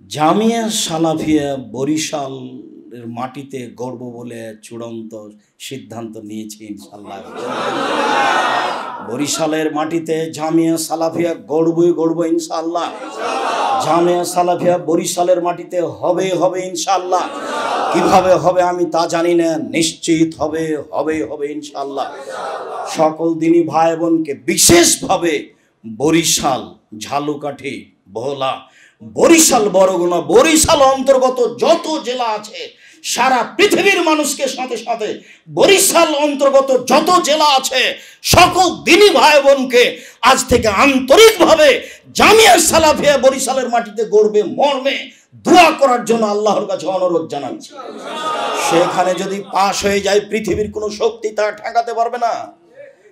জামিয়া সালাফিয়া বরিশালের মাটিতে গড়ব বলে চূড়ান্ত সিদ্ধান্ত নিয়েছি ইনশাআল্লাহ। বরিশালের মাটিতে জামিয়া সালাফিয়া গড়ব ইনশাআল্লাহ। জামিয়া সালাফিয়া বরিশালের মাটিতে হবে ইনশাআল্লাহ। কিভাবে হবে আমি তা জানি না, নিশ্চিত হবে ইনশাআল্লাহ। সকল দিনী ভাই বোনকে বিশেষভাবে বরিশাল, ঝালুকাঠি, ভোলা, বরিশাল, বরগুনা, বরিশাল অন্তর্গত যত জেলা আছে সারা পৃথিবীর মানুষকে সাথে সাথে বরিশাল অন্তর্গত যত জেলা আছে সকল দিনী ভাই বোনকে আজ থেকে আন্তরিকভাবে জামিয়া সালাফিয়া বরিশালের মাটিতে গড়বে মর্মে দোয়া করার জন্য আল্লাহর কাছে অনুরোধ জানাচ্ছি। সেখানে যদি পাশ হয়ে যায় পৃথিবীর কোনো শক্তি তা ঠেকাতে পারবে না,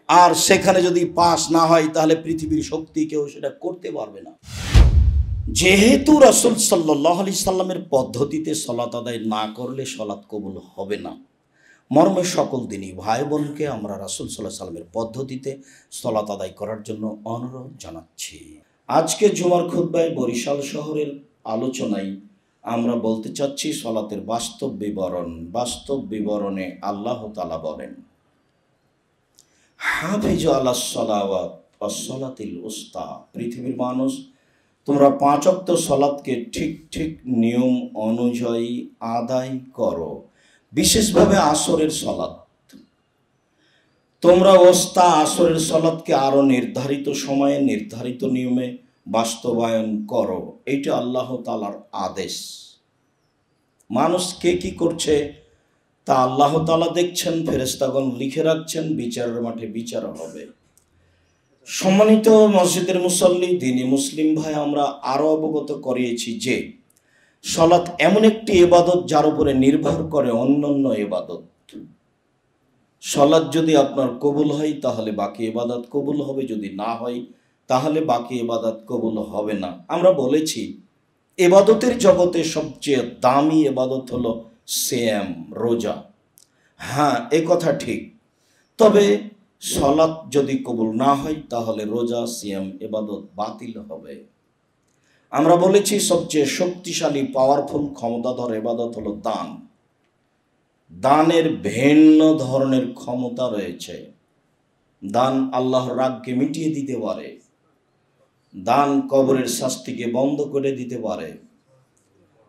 আর সেখানে যদি পাশ না হয় তাহলে পৃথিবীর শক্তি কেউ সেটা করতে পারবে না। যেহেতু রাসূল সাল্লাল্লাহু আলাইহি সাল্লামের পদ্ধতিতে সলাত আদায় না করলে সলাত কবুল হবে না, মর্মে সকল দিনই ভাই বোনকে আমরা রাসূল সাল্লাল্লাহু আলাইহি সাল্লামের পদ্ধতিতে সলাত আদায় করার জন্য অনুরোধ জানাচ্ছি। আজকে জুমার খুতবায় বরিশাল শহরের আলোচনায় আমরা বলতে চাচ্ছি সলাতের বাস্তব বিবরণে আল্লাহ তাআলা বলেন, হাফিজু আলাস সালাওয়াত ওয়াস সালাতিল উস্তা, পৃথিবীর মানুষ তোমরা 5 ওয়াক্ত সালাতকে ঠিক নিয়ম অনুযায়ী আদায় করো, বিশেষভাবে আসরের সালাত। তোমরা ওস্তা আসরের সালাতকে আরো নির্ধারিত সময়ে নির্ধারিত নিয়মে বাস্তবায়ন করো। এটা আল্লাহ তাআলার আদেশ। মানুষ কে কি করছে তা আল্লাহ তাআলা দেখছেন, ফেরেশতাগণ লিখে রাখছেন, বিচারের মাঠে বিচার হবে। সম্মানিত মসজিদের মুসল্লি, দিনী মুসলিম ভাই, আমরা আরো অবগত করিয়েছি যে সালাত এমন একটি ইবাদত যার উপরে নির্ভর করে অন্যান্য ইবাদত। সালাত যদি আপনার কবুল হয় তাহলে বাকি ইবাদত কবুল হবে, যদি না হয় তাহলে বাকি ইবাদত কবুল হবে না। আমরা বলেছি ইবাদতের জগতে সবচেয়ে দামি ইবাদত হলো সিয়াম, রোজা। হ্যাঁ, এ কথা ঠিক, তবে সালাত যদি কবুল না হয় তাহলে রোজা, সিয়াম ইবাদত বাতিল হবে। আমরা বলেছি সবচেয়ে শক্তিশালী, পাওয়ারফুল, ক্ষমতাধর ইবাদত হলো দান। দানের ভিন্ন ধরনের ক্ষমতা রয়েছে। দান আল্লাহর রাগকে মিটিয়ে দিতে পারে, দান কবরের শাস্তিকে বন্ধ করে দিতে পারে,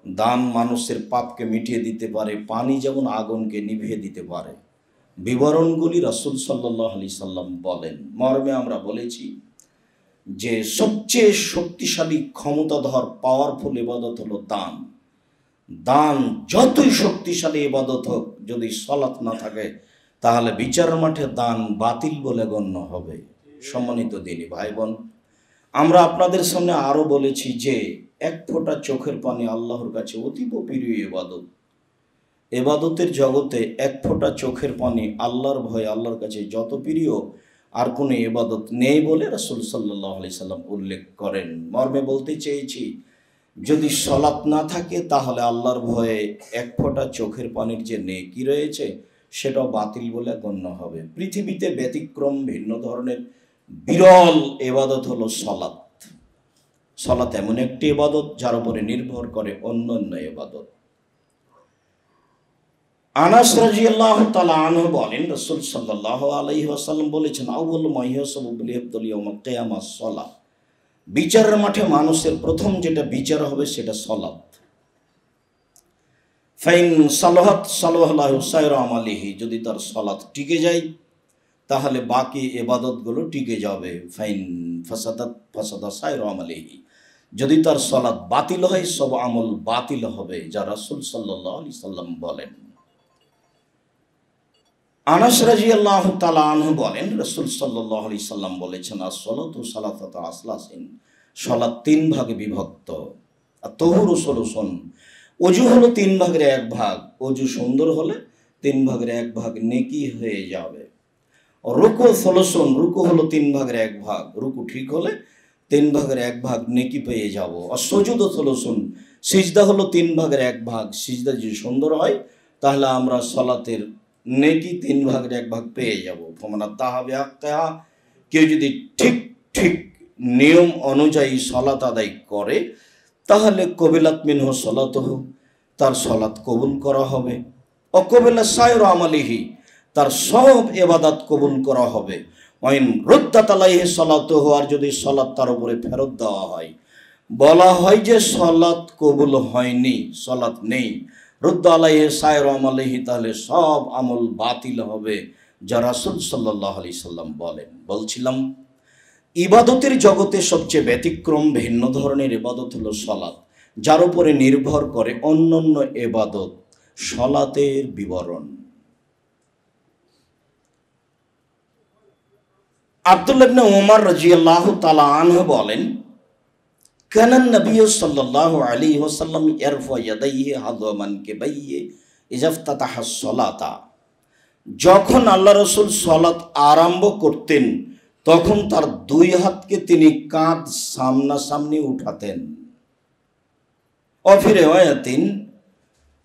দান মানুষের পাপকে মিটিয়ে দিতে পারে, পানি যেমন আগুনকে নিভিয়ে দিতে পারে। বিবরণগুলি রাসূল সাল্লাল্লাহু আলাইহি সাল্লাম বলেন। মর্মে আমরা বলেছি যে সবচেয়ে শক্তিশালী, ক্ষমতাধর, পাওয়ারফুল ইবাদত হলো দান। দান যতই শক্তিশালী ইবাদত হোক, যদি সালাত না থাকে তাহলে বিচারের মাঠে দান বাতিল বলে গণ্য হবে। সম্মানিত দিনী ভাই বোন, আমরা আপনাদের সামনে আরো বলেছি যে এক ফোঁটা চোখের পানি আল্লাহর কাছে অতীব প্রিয় ইবাদত। ইবাদতের জগতে এক ফোঁটা চোখের পানি, আল্লাহর ভয় আল্লাহর কাছে যত প্রিয় আর কোনো ইবাদত নেই বলে রাসূল সাল্লাল্লাহু আলাইহি সাল্লাম উল্লেখ করেন। মর্মে বলতে চেয়েছি, যদি সালাত না থাকে তাহলে আল্লাহর ভয়ে এক ফোঁটা চোখের পানির যে নেকি রয়েছে সেটাও বাতিল বলে গণ্য হবে। পৃথিবীতে ব্যতিক্রম, ভিন্ন ধরনের বিরল ইবাদত হলো সালাত। সালাত এমন একটি ইবাদত যার উপরে নির্ভর করে অন্যান্য ইবাদত। আনাস রাদিয়াল্লাহু তাআলা আনহু বলেন, রাসূল সাল্লাল্লাহু আলাইহি ওয়াসাল্লাম বলেছেন, আউয়ালু মা ইউহাসাবু বিল ইবদুল ইয়াউমাল কিয়ামাহ সালাত। বিচারের মাঠে মানুষের প্রথম যেটা বিচার হবে সেটা সালাত। ফাইন সালাহাত সালাহাল্লাহু সাইরা আমালিহি, যদি তার সালাত টিকে যায় তাহলে বাকি ইবাদতগুলো টিকে যাবে। ফাইন ফাসাদাত ফাসাদা সাইরা আমালিহি, যদি তার সালাত বাতিল হয় সব আমল বাতিল হবে, যা রাসূল সাল্লাল্লাহু আলাইহি সাল্লাম বলেন। আনাস রাদিয়াল্লাহু তাআলা আনহু বলেন, রাসূল সাল্লাল্লাহু আলাইহি সাল্লাম বলেছেন, as-সালাতু সালাসাতু আসলাসিন, সালাত 3 ভাগে বিভক্ত। আর তাহুরু সলুসন, ওযু হলো 3 ভাগের 1 ভাগ, ওযু সুন্দর হলে 3 ভাগের 1 ভাগ নেকি হয়ে যাবে। রুকু সলুসন, রুকু হলো 3 ভাগের 1 ভাগ, রুকু ঠিক হলে 3 ভাগের 1 ভাগ নেকি পেয়ে যাব। আর সুজুদ সলুসন, সিজদা হলো 3 ভাগের 1 ভাগ, সিজদা যদি সুন্দর হয় তাহলে আমরা সালাতের নেকি 3 ভাগের 1 ভাগ পেয়ে যাব। ফমানা তাহাবে আক্তাহা, কেউ যদি ঠিক নিয়ম অনুযায়ী সালাত আদায় করে তাহলে কবিলাত মিনহু সলাতুহু, তার সলাত কবুল করা হবে। অকবিলা সায়র আমালিহি, তার সব ইবাদত কবুল করা হবে। ওয়াইন রুদ্দাত আলাইহি সলাতুহু, আর যদি সলাত তার উপরে ফেরত দেওয়া হয়, বলা হয় যে সলাত কবুল হয়নি, সলাত নেই, রুদ্দা আলাইহি সায়র আমালিহি, তাহলে সব আমল বাতিল হবে, যা রাসূল সাল্লাল্লাহু আলাইহি সাল্লাম বলেন। বলছিলাম ইবাদতের জগতে সবচেয়ে ব্যতিক্রম ভিন্ন ধরনের ইবাদত হলো সলাত, যার উপরে নির্ভর করে অন্যান্য ইবাদত। সলাতের বিবরণ। আব্দুল্লাহ ইবনে ওমর রাদিয়াল্লাহু তাআলা আনহু বলেন, কানান নবী সাল্লাল্লাহু আলাইহি ওয়াসাল্লাম ইয়ারফা ইয়াদাইহি হাযওয়া মানকিবাইহি ইযা ইফতাতাহা সলাতা। যখন আল্লাহ রাসূল সলাত আরম্ভ করতেন তখন তার দুই হাতকে তিনি কাঁধ সামনাসামনি উঠাতেন। অফি রিওয়ায়াতিন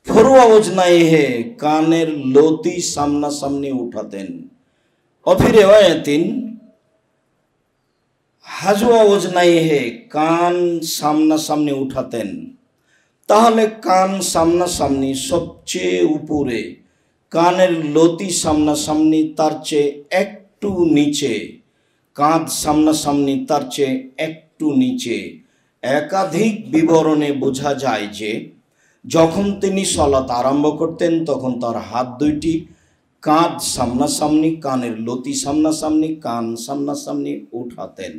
ফুরুয়া ওজনাইহি, কানের লতি সামনাসামনি উঠাতেন। অফি রিওয়ায়াতিন হাজওয়া ওজনাইহি, কান সামনাসামনি উঠাতেন। তাহলে কান সামনাসামনি সবচেয়ে উপরে, কানের লতি সামনাসামনি তার চেয়ে একটু নিচে, কাঁধ সামনাসামনি তার চেয়ে একটু নিচে। একাধিক বিবরণে বোঝা যায় যে যখন তিনি সলাত আরম্ভ করতেন তখন তার হাত দুইটি কাঁধ সামনাসামনি, কানের লতি সামনাসামনি, কান সামনাসামনি উঠাতেন।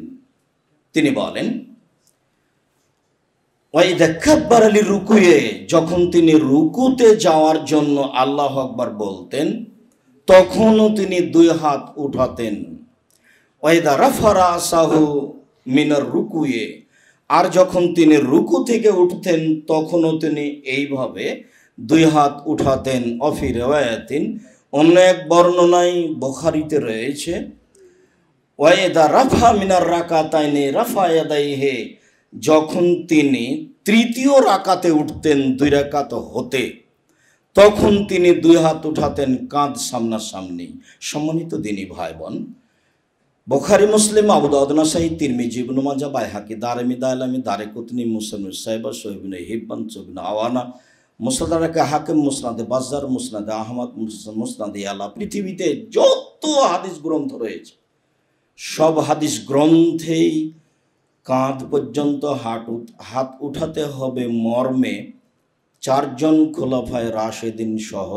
তিনি বলেন, ওয়াইদা কাব্বারা লিরুকুয়ে, যখন তিনি রুকুতে যাওয়ার জন্য আল্লাহু আকবার বলতেন তখনও তিনি দুই হাত উঠাতেন। ওয়াইদা রাফা রাসাহু মিনার রুকুয়ে, আর যখন তিনি রুকু থেকে উঠতেন তখনও তিনি এইভাবে দুই হাত উঠাতেন। অফি রিওয়ায়াতিন, অন্য এক বর্ণনায় বুখারীতে রয়েছে, ওয়াইদা রাফা মিনার রাকাতাইনি রাফা ইয়াদাইহি, যখন তিনি তৃতীয় রাকাতে উঠতেন, দুই রাকাত হতে, তখন তিনি দুই হাত উঠাতেন কাঁধ সামনাসামনি। সম্মানিত দিনী ভাই বোন, বুখারী, মুসলিম, আবু দাউদ, নাসাঈ, তিরমিজি, ইবনে মাজাহ, বাইহাকি, দারমি, দায়লামি, দারিকুতনি, মুসনাদ সাহিবা, সহিহ ইবনে হিব্বান, সহিহ ইবনে আওয়ানা, মুসনাদ হাকিম, মুসনাদ বাজ্জার, মুসনাদ আহমদ, মুসনাদ আলা, পৃথিবীতে যত হাদিস গ্রন্থ রয়েছে সব হাদিস গ্রন্থেই কাঁধ পর্যন্ত হাত উঠাতে হবে মর্মে চারজন খোলাফায়ে রাশেদিন সহ,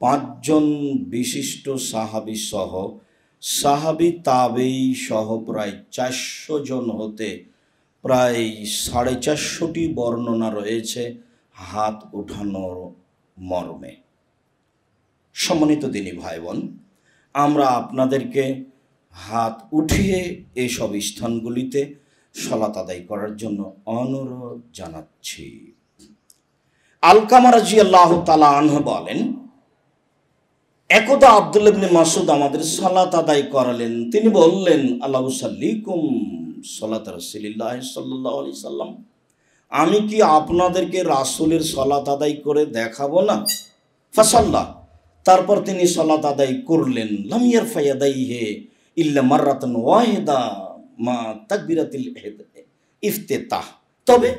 পাঁচজন বিশিষ্ট সাহাবী সহ, সাহাবী তাবেঈ সহ প্রায় 400 জন হতে প্রায় 450টি বর্ণনা রয়েছে হাত উঠানোর মর্মে। সম্মানিত দিনী ভাই বোন, আমরা আপনাদেরকে হাত উঠিয়ে এসব স্থানগুলিতে সালাত আদায় করার জন্য অনুরোধ জানাচ্ছি। আলকামা রাদিয়াল্লাহু তাআলা আনহু বলেন, একদা আব্দুল্লাহ ইবনে মাসউদ আমাদের সালাত আদায় করালেন। তিনি বললেন, আল্লাহু সাল্লিকুম সালাত রাসূলিল্লাহ সাল্লাল্লাহু আলাইহি সাল্লাম, আমি কি আপনাদেরকে রাসূলের সালাত আদায় করে দেখাবো না? ফাসাল্লাহ, তারপর তিনি সালাত আদায় করলেন। লাম ইয়ারফা ইয়াদাইহি ইল্লা মাররাতান ওয়াহিদা মা তাকবীরাতিল ইফতিতাহ। তবে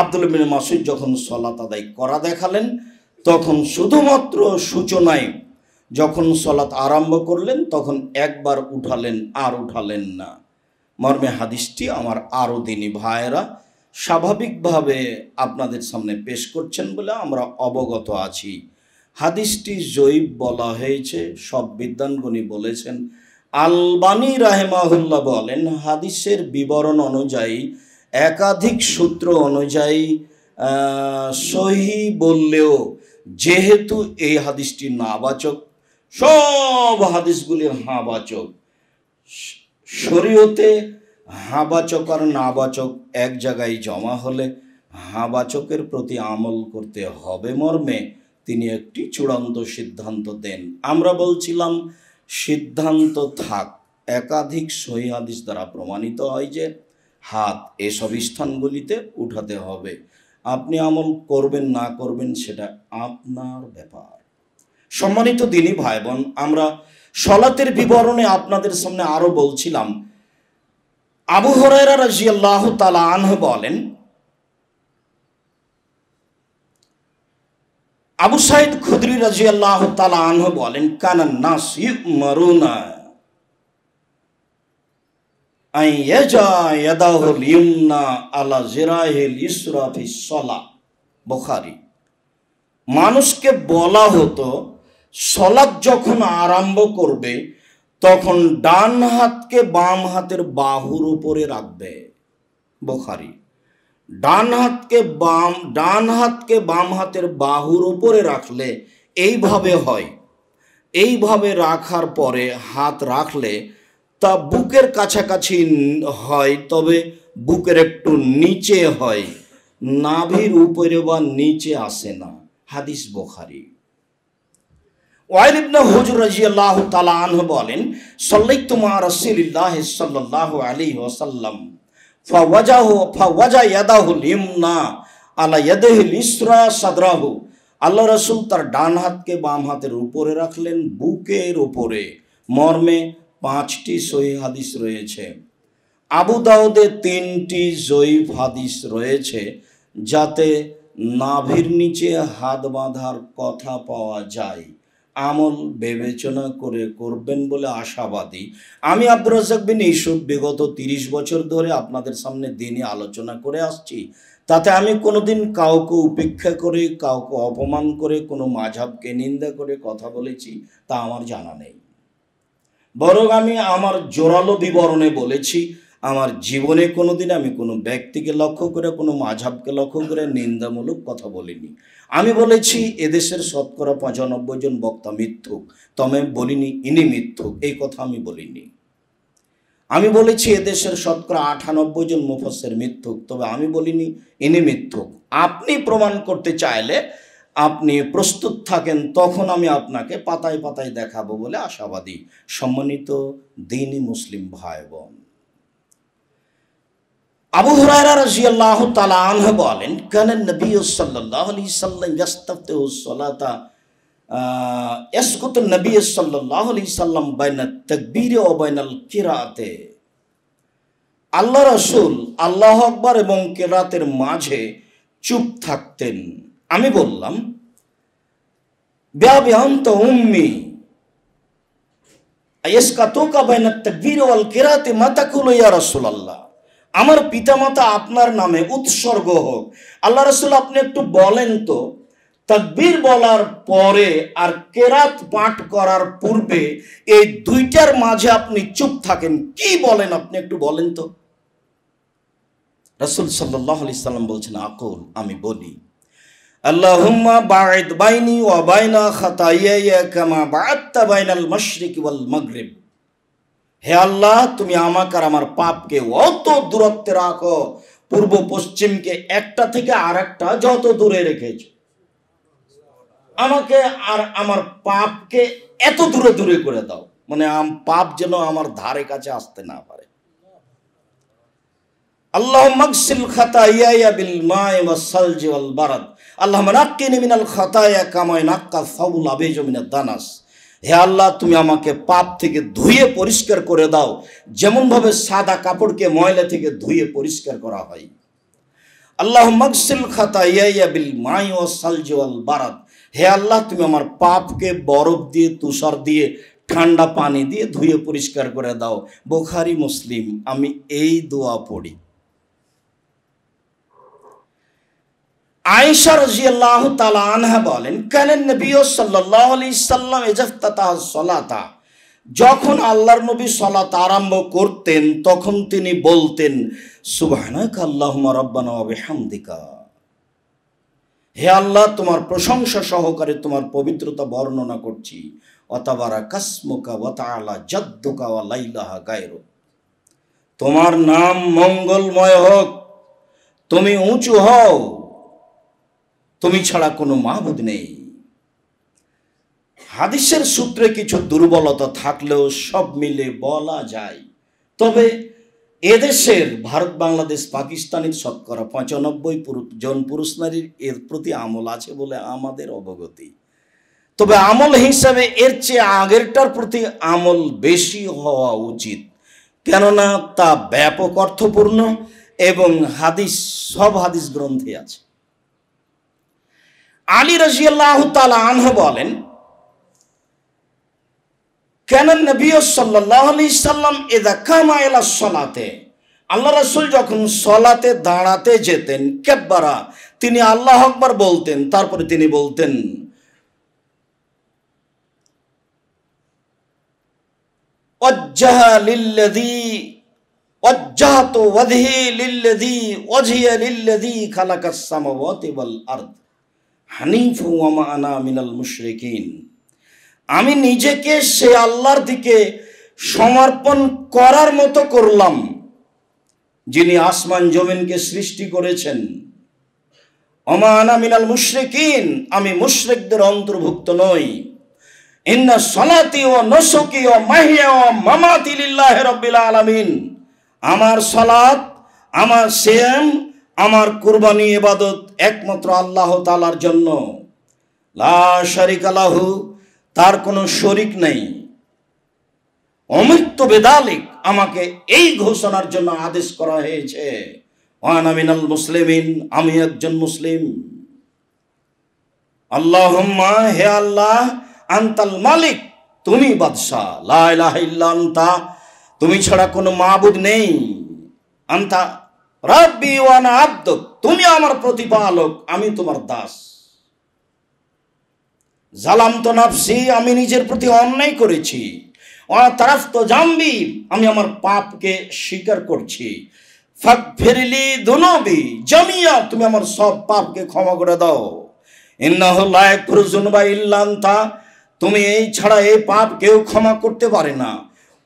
আব্দুল্লাহ ইবনে মাসউদ যখন সালাত আদায় করা দেখালেন তখন শুধুমাত্র সূচনায়, যখন সালাত আরম্ভ করলেন তখন একবার উঠালেন, আর উঠালেন না। মর্মে হাদিসটি আমার আরও দিনী ভাইয়েরা স্বাভাবিকভাবে আপনাদের সামনে পেশ করছেন বলে আমরা অবগত আছি। হাদিসটি জয়ীফ বলা হয়েছে, সব বিদ্বানগণই বলেছেন। আলবানী রাহিমাহুল্লাহ বলেন, হাদিসের বিবরণ অনুযায়ী, একাধিক সূত্র অনুযায়ী সহিহ বললেও যেহেতু এই হাদিসটি নাবাচক, সব হাদিসগুলি হাবাচক। শরীয়তে হাবাচক আর নাবাচক এক জায়গায় জমা হলে হাবাচকের প্রতি আমল করতে হবে মর্মে তিনি একটি চূড়ান্ত সিদ্ধান্ত দেন। আমরা বলছিলাম সিদ্ধান্ত থাক, একাধিক সহিহ হাদিস দ্বারা প্রমাণিত হয় যে হাত এসব স্থানগুলিতে উঠাতে হবে। আপনি আমল করবেন না করবেন সেটা আপনার ব্যাপার। সম্মানিত দিনী ভাই বোন, আমরা সালাতের বিবরণে আপনাদের সামনে আরো বলছিলাম। আবু হুরায়রা রাদিয়াল্লাহু তাআলা আনহু বলেন, আবু সাইদ খুদরি রাদিয়াল্লাহু তাআলা আনহু বলেন, কানান নাস ইউমারুনা আই ইয়াজা ইয়াদাহুল ইয়ুমনা আলা জিরাহিল ইসরা ফিস সালাহ। বুখারী। মানুষকে বলা হতো সালাত যখন আরম্ভ করবে তখন ডান হাতকে বাম হাতের বাহুর উপরে রাখবে। বুখারী। ডান হাতকে বাম হাতের বাহুর উপরে রাখলে এইভাবে হয়। এইভাবে রাখার পরে হাত রাখলে তা বুকের কাছাকাছি হয়, তবে বুকের একটু নিচে হয়, নাভির উপরে বা নিচে আসে না। হাদিস বুখারী। ওয়াইল ইবনে হুজর রাদিয়াল্লাহু তাআলা আনহু বলেন, সাল্লাইতু মা রাসূলিল্লাহি সাল্লাল্লাহু আলাইহি ওয়াসাল্লাম ফাওয়াজা ইয়াদাহুল ইয়ুমনা আলা ইয়াদিহিল ইসরা সাদরাহু। আল্লাহ রাসূল তার ডান হাতকে বাম হাতের উপরে রাখলেন, বুকের উপরে। মর্মে 5টি সহিহ হাদিস রয়েছে। আবু দাউদে 3টি জয়ীফ হাদিস রয়েছে, যাতে নাভির নিচে হাত বাঁধার কথা পাওয়া যায়। আমল বিবেচনা করে করবেন বলে আশাবাদী। আমি আব্দুর রাজ্জাক বিন ইউসুফ বিগত 30 বছর ধরে আপনাদের সামনে দিনে আলোচনা করে আসছি। তাতে আমি কোনোদিন কাউকে উপেক্ষা করে, কাউকে অপমান করে, কোনো মাযহাবকে নিন্দা করে কথা বলেছি তা আমার জানা নেই। বরং আমি আমার জোরালো বিবরণে বলেছি, আমার জীবনে কোনোদিন আমি কোনো ব্যক্তিকে লক্ষ্য করে, কোনো মাযহাবকে লক্ষ্য করে নিন্দামূলক কথা বলিনি। আমি বলেছি এদেশের শতকরা 95 জন বক্তা মিথ্যুক, তবে বলিনি ইনি মিথ্যুক, এই কথা আমি বলিনি। আমি বলেছি এদেশের শতকরা 98 জন মুফাসসির মিথ্যুক, তবে আমি বলিনি ইনি মিথ্যুক। আপনি প্রমাণ করতে চাইলে আপনি প্রস্তুত থাকেন, তখন আমি আপনাকে পাতায় পাতায় দেখাবো বলে আশাবাদী। সম্মানিত দ্বীনি মুসলিম ভাই বোন, আবু হুরায়রা রাদিয়াল্লাহু তাআলা আনহু বলেন, কানা নবী সাল্লাল্লাহু আলাইহি সাল্লাম ইস্তাফতিহু সালাতা ইয়াসকুতু নবী সাল্লাল্লাহু আলাইহি সাল্লাম বাইনা তাকবীর ওয়া বাইনাল কিরাআতে। আল্লাহ রাসূল আল্লাহু আকবার এবং কিরাতের মাঝে চুপ থাকতেন। আমি বললাম, বিআবি আনতা উম্মি আয়াসকাতুকা বাইনা তাকবীর ওয়াল কিরাআতি মা তাকুলু ইয়া রাসূলুল্লাহ। আমার পিতামাতা আপনার নামে উৎসর্গ হোক। আল্লাহ রাসূল, আপনি একটু বলেন তো, তাকবীর বলার পরে আর কেরাত পাঠ করার পূর্বে এই দুইটার মাঝে আপনি চুপ থাকেন, কি বলেন আপনি একটু বলেন তো। রাসূল সাল্লাল্লাহু আলাইহি সাল্লাম বলছেন, আকুল, আমি বলি, আল্লাহুম্মা বা'id বাইনি ওয়া বাইনা খাতায়ায়া কামা বা'adta বাইনাল মাশরিকি ওয়াল মাগরিব। হে আল্লাহ, তুমি আমাকে আর আমার পাপকে অত দূরত্বে রাখো, পূর্ব পশ্চিমকে একটা থেকে আরেকটা যত দূরে রেখেছ, আমাকে আর আমার পাপকে এত দূরে দূরে করে দাও, মানে পাপ যেন আমার ধারে কাছে আসতে না পারে। আল্লাহুম্মা আগসিল খাতায়ায়া বিল মা'i ওয়াস সালজি ওয়াল বারাদ। আল্লাহুম্মা নাক্কিনি মিনাল খাতায়া কামা ইয়ানাক্কা সাউল আবিজু মিনাদ দানাস। হে আল্লাহ, তুমি আমাকে পাপ থেকে ধুয়ে পরিষ্কার করে দাও, যেমনভাবে সাদা কাপড়কে ময়লা থেকে ধুয়ে পরিষ্কার করা হয়। আল্লাহুম্মা আগসিল খাতায়ায়া বিল মা'i ওয়াস সালজি ওয়াল বারাদ। হে আল্লাহ, তুমি আমার পাপকে বরফ দিয়ে, তুষার দিয়ে, ঠান্ডা পানি দিয়ে ধুয়ে পরিষ্কার করে দাও। বুখারী, মুসলিম। আমি এই দোয়া পড়ি। আয়েশা রাদিয়াল্লাহু তাআলা আনহা বলেন, কানা নবী সাল্লাল্লাহু আলাইহি সাল্লাম ইজাফতাতাহ সালাতা। যখন আল্লাহর নবী সালাত আরম্ভ করতেন তখন তিনি বলতেন, সুবহানাকা আল্লাহুম্মা রাব্বানা ওয়া বিহামদিকা। হে আল্লাহ, তোমার প্রশংসা সহকারে তোমার পবিত্রতা বর্ণনা করছি। ওয়া তাবারাকাসমুকা ওয়া তাআলা জাদ্দুকা ওয়া লা ইলাহা গায়রুক। তোমার নাম মঙ্গলময় হোক, তুমি উঁচু হও, তুমি ছাড়া কোনো মাবুদ নেই। হাদিসের সূত্রে কিছু দুর্বলতা থাকলেও সব মিলে বলা যায়, তবে এদেশের ভারত, বাংলাদেশ, পাকিস্তানের শতকরা 95 জন পুরুষ নারীর এর প্রতি আমল আছে বলে আমাদের অবগতি। তবে আমল হিসাবে এর চেয়ে আগেরটার প্রতি আমল বেশি হওয়া উচিত, কেননা তা ব্যাপক অর্থপূর্ণ এবং হাদিস, সব হাদিস গ্রন্থে আছে। আলী রাদিয়াল্লাহু তাআলা আনহু বলেন, কানা নবী সাল্লাল্লাহু আলাইহি সাল্লাম ইযা কামা ইলা সলাতে, আল্লাহ রাসূল যখন সলাতে দাঁড়াতে যেতেন, কাব্বারা, তিনি আল্লাহু আকবার বলতেন, তারপরে তিনি বলতেন ওয়াজ্জাহা লিল্লাযী ওয়াজ্জাহতু ওয়াজহি লিল্লাযী ওয়াজহিয়া লিল্লাযী খালাকাস সামাওয়াতি ওয়াল আরদ হানিফা ওয়া মা আনা মিনাল মুশরিকিন। আমি নিজেকে সে আল্লাহর দিকে সমর্পণ করার মতো করলাম যিনি আসমান জমিনকে সৃষ্টি করেছেন। ওয়া মা আনা মিনাল মুশরিকিন, আমি মুশরিকদের অন্তর্ভুক্ত নই। ইন্না সলাতি ওয়া নুসুকি ওয়া মাহইয়া ওয়া মামাতি লিল্লাহি রাব্বিল আলামিন, আমার সালাত, আমার সিয়াম, আমার কুরবানি ইবাদত একমাত্র আল্লাহ তাআলার জন্য। লা শারিকা লাহু, তার কোনো শরীক নেই। অমৃত্য বেদালিক, আমাকে এই ঘোষণার জন্য আদেশ করা হয়েছে। ওয়া আনা মিনাল মুসলিমিন, আমি একজন মুসলিম। আল্লাহুম্মা, হে আল্লাহ, আনতাল মালিক, তুমি বাদশাহ। লা ইলাহা ইল্লা আনতা, তুমি ছাড়া কোনো মাবুদ নেই। আনতা রাব্বি ওয়া আনা আবদুক, তুমি আমার প্রতিপালক, আমি তোমার দাস। জালামতু নাফসি, আমি নিজের প্রতি অন্যায় করেছি। ওয়া তারাফতু জামবি, আমি আমার পাপকে স্বীকার করছি। ফাগফিরলি যুনুবি জামিয়া, তুমি আমার সব পাপকে ক্ষমা করে দাও। ইন্নাহু লা ইয়াগফিরু যুনুবা ইল্লা আনতা, তুমি এই ছাড়া এই পাপ কেউ ক্ষমা করতে পারে না।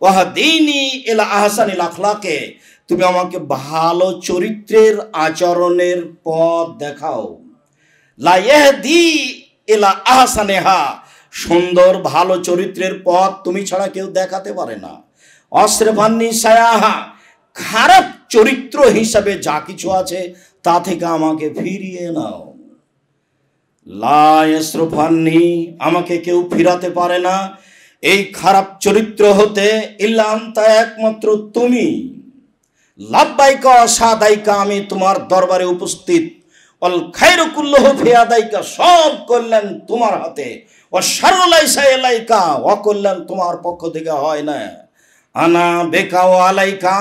ওয়াহদিনি ইলা আহসানিল আখলাকে, তুমি আমাকে ভালো চরিত্রের আচরণের পথ দেখাও। লা ইয়াহদি ইলা আহসানিহা, সুন্দর ভালো চরিত্রের পথ তুমি ছাড়া কেউ দেখাতে পারে না। অসরফান্নি সায়াহা, খারাপ চরিত্র হিসাবে যা কিছু আছে তা থেকে আমাকে ফিরিয়ে নাও। লা ইয়াসরফান্নি, আমাকে কেউ ফিরাতে পারে না এই খারাপ চরিত্র হতে, ইল্লা আনতা, একমাত্র তুমি। লাব্বাইকা ওয়া সাদাইকা, আমি তোমার দরবারে উপস্থিত। অল খায়রু কুল্লুহু ফি ইয়াদাইকা, সব কল্যাণ তোমার হাতে। ওয়া শাররু লাইসা ইলাইকা, অকল্যাণ তোমার পক্ষ থেকে হয় না। আনা বেকা ওয়া আলাইকা,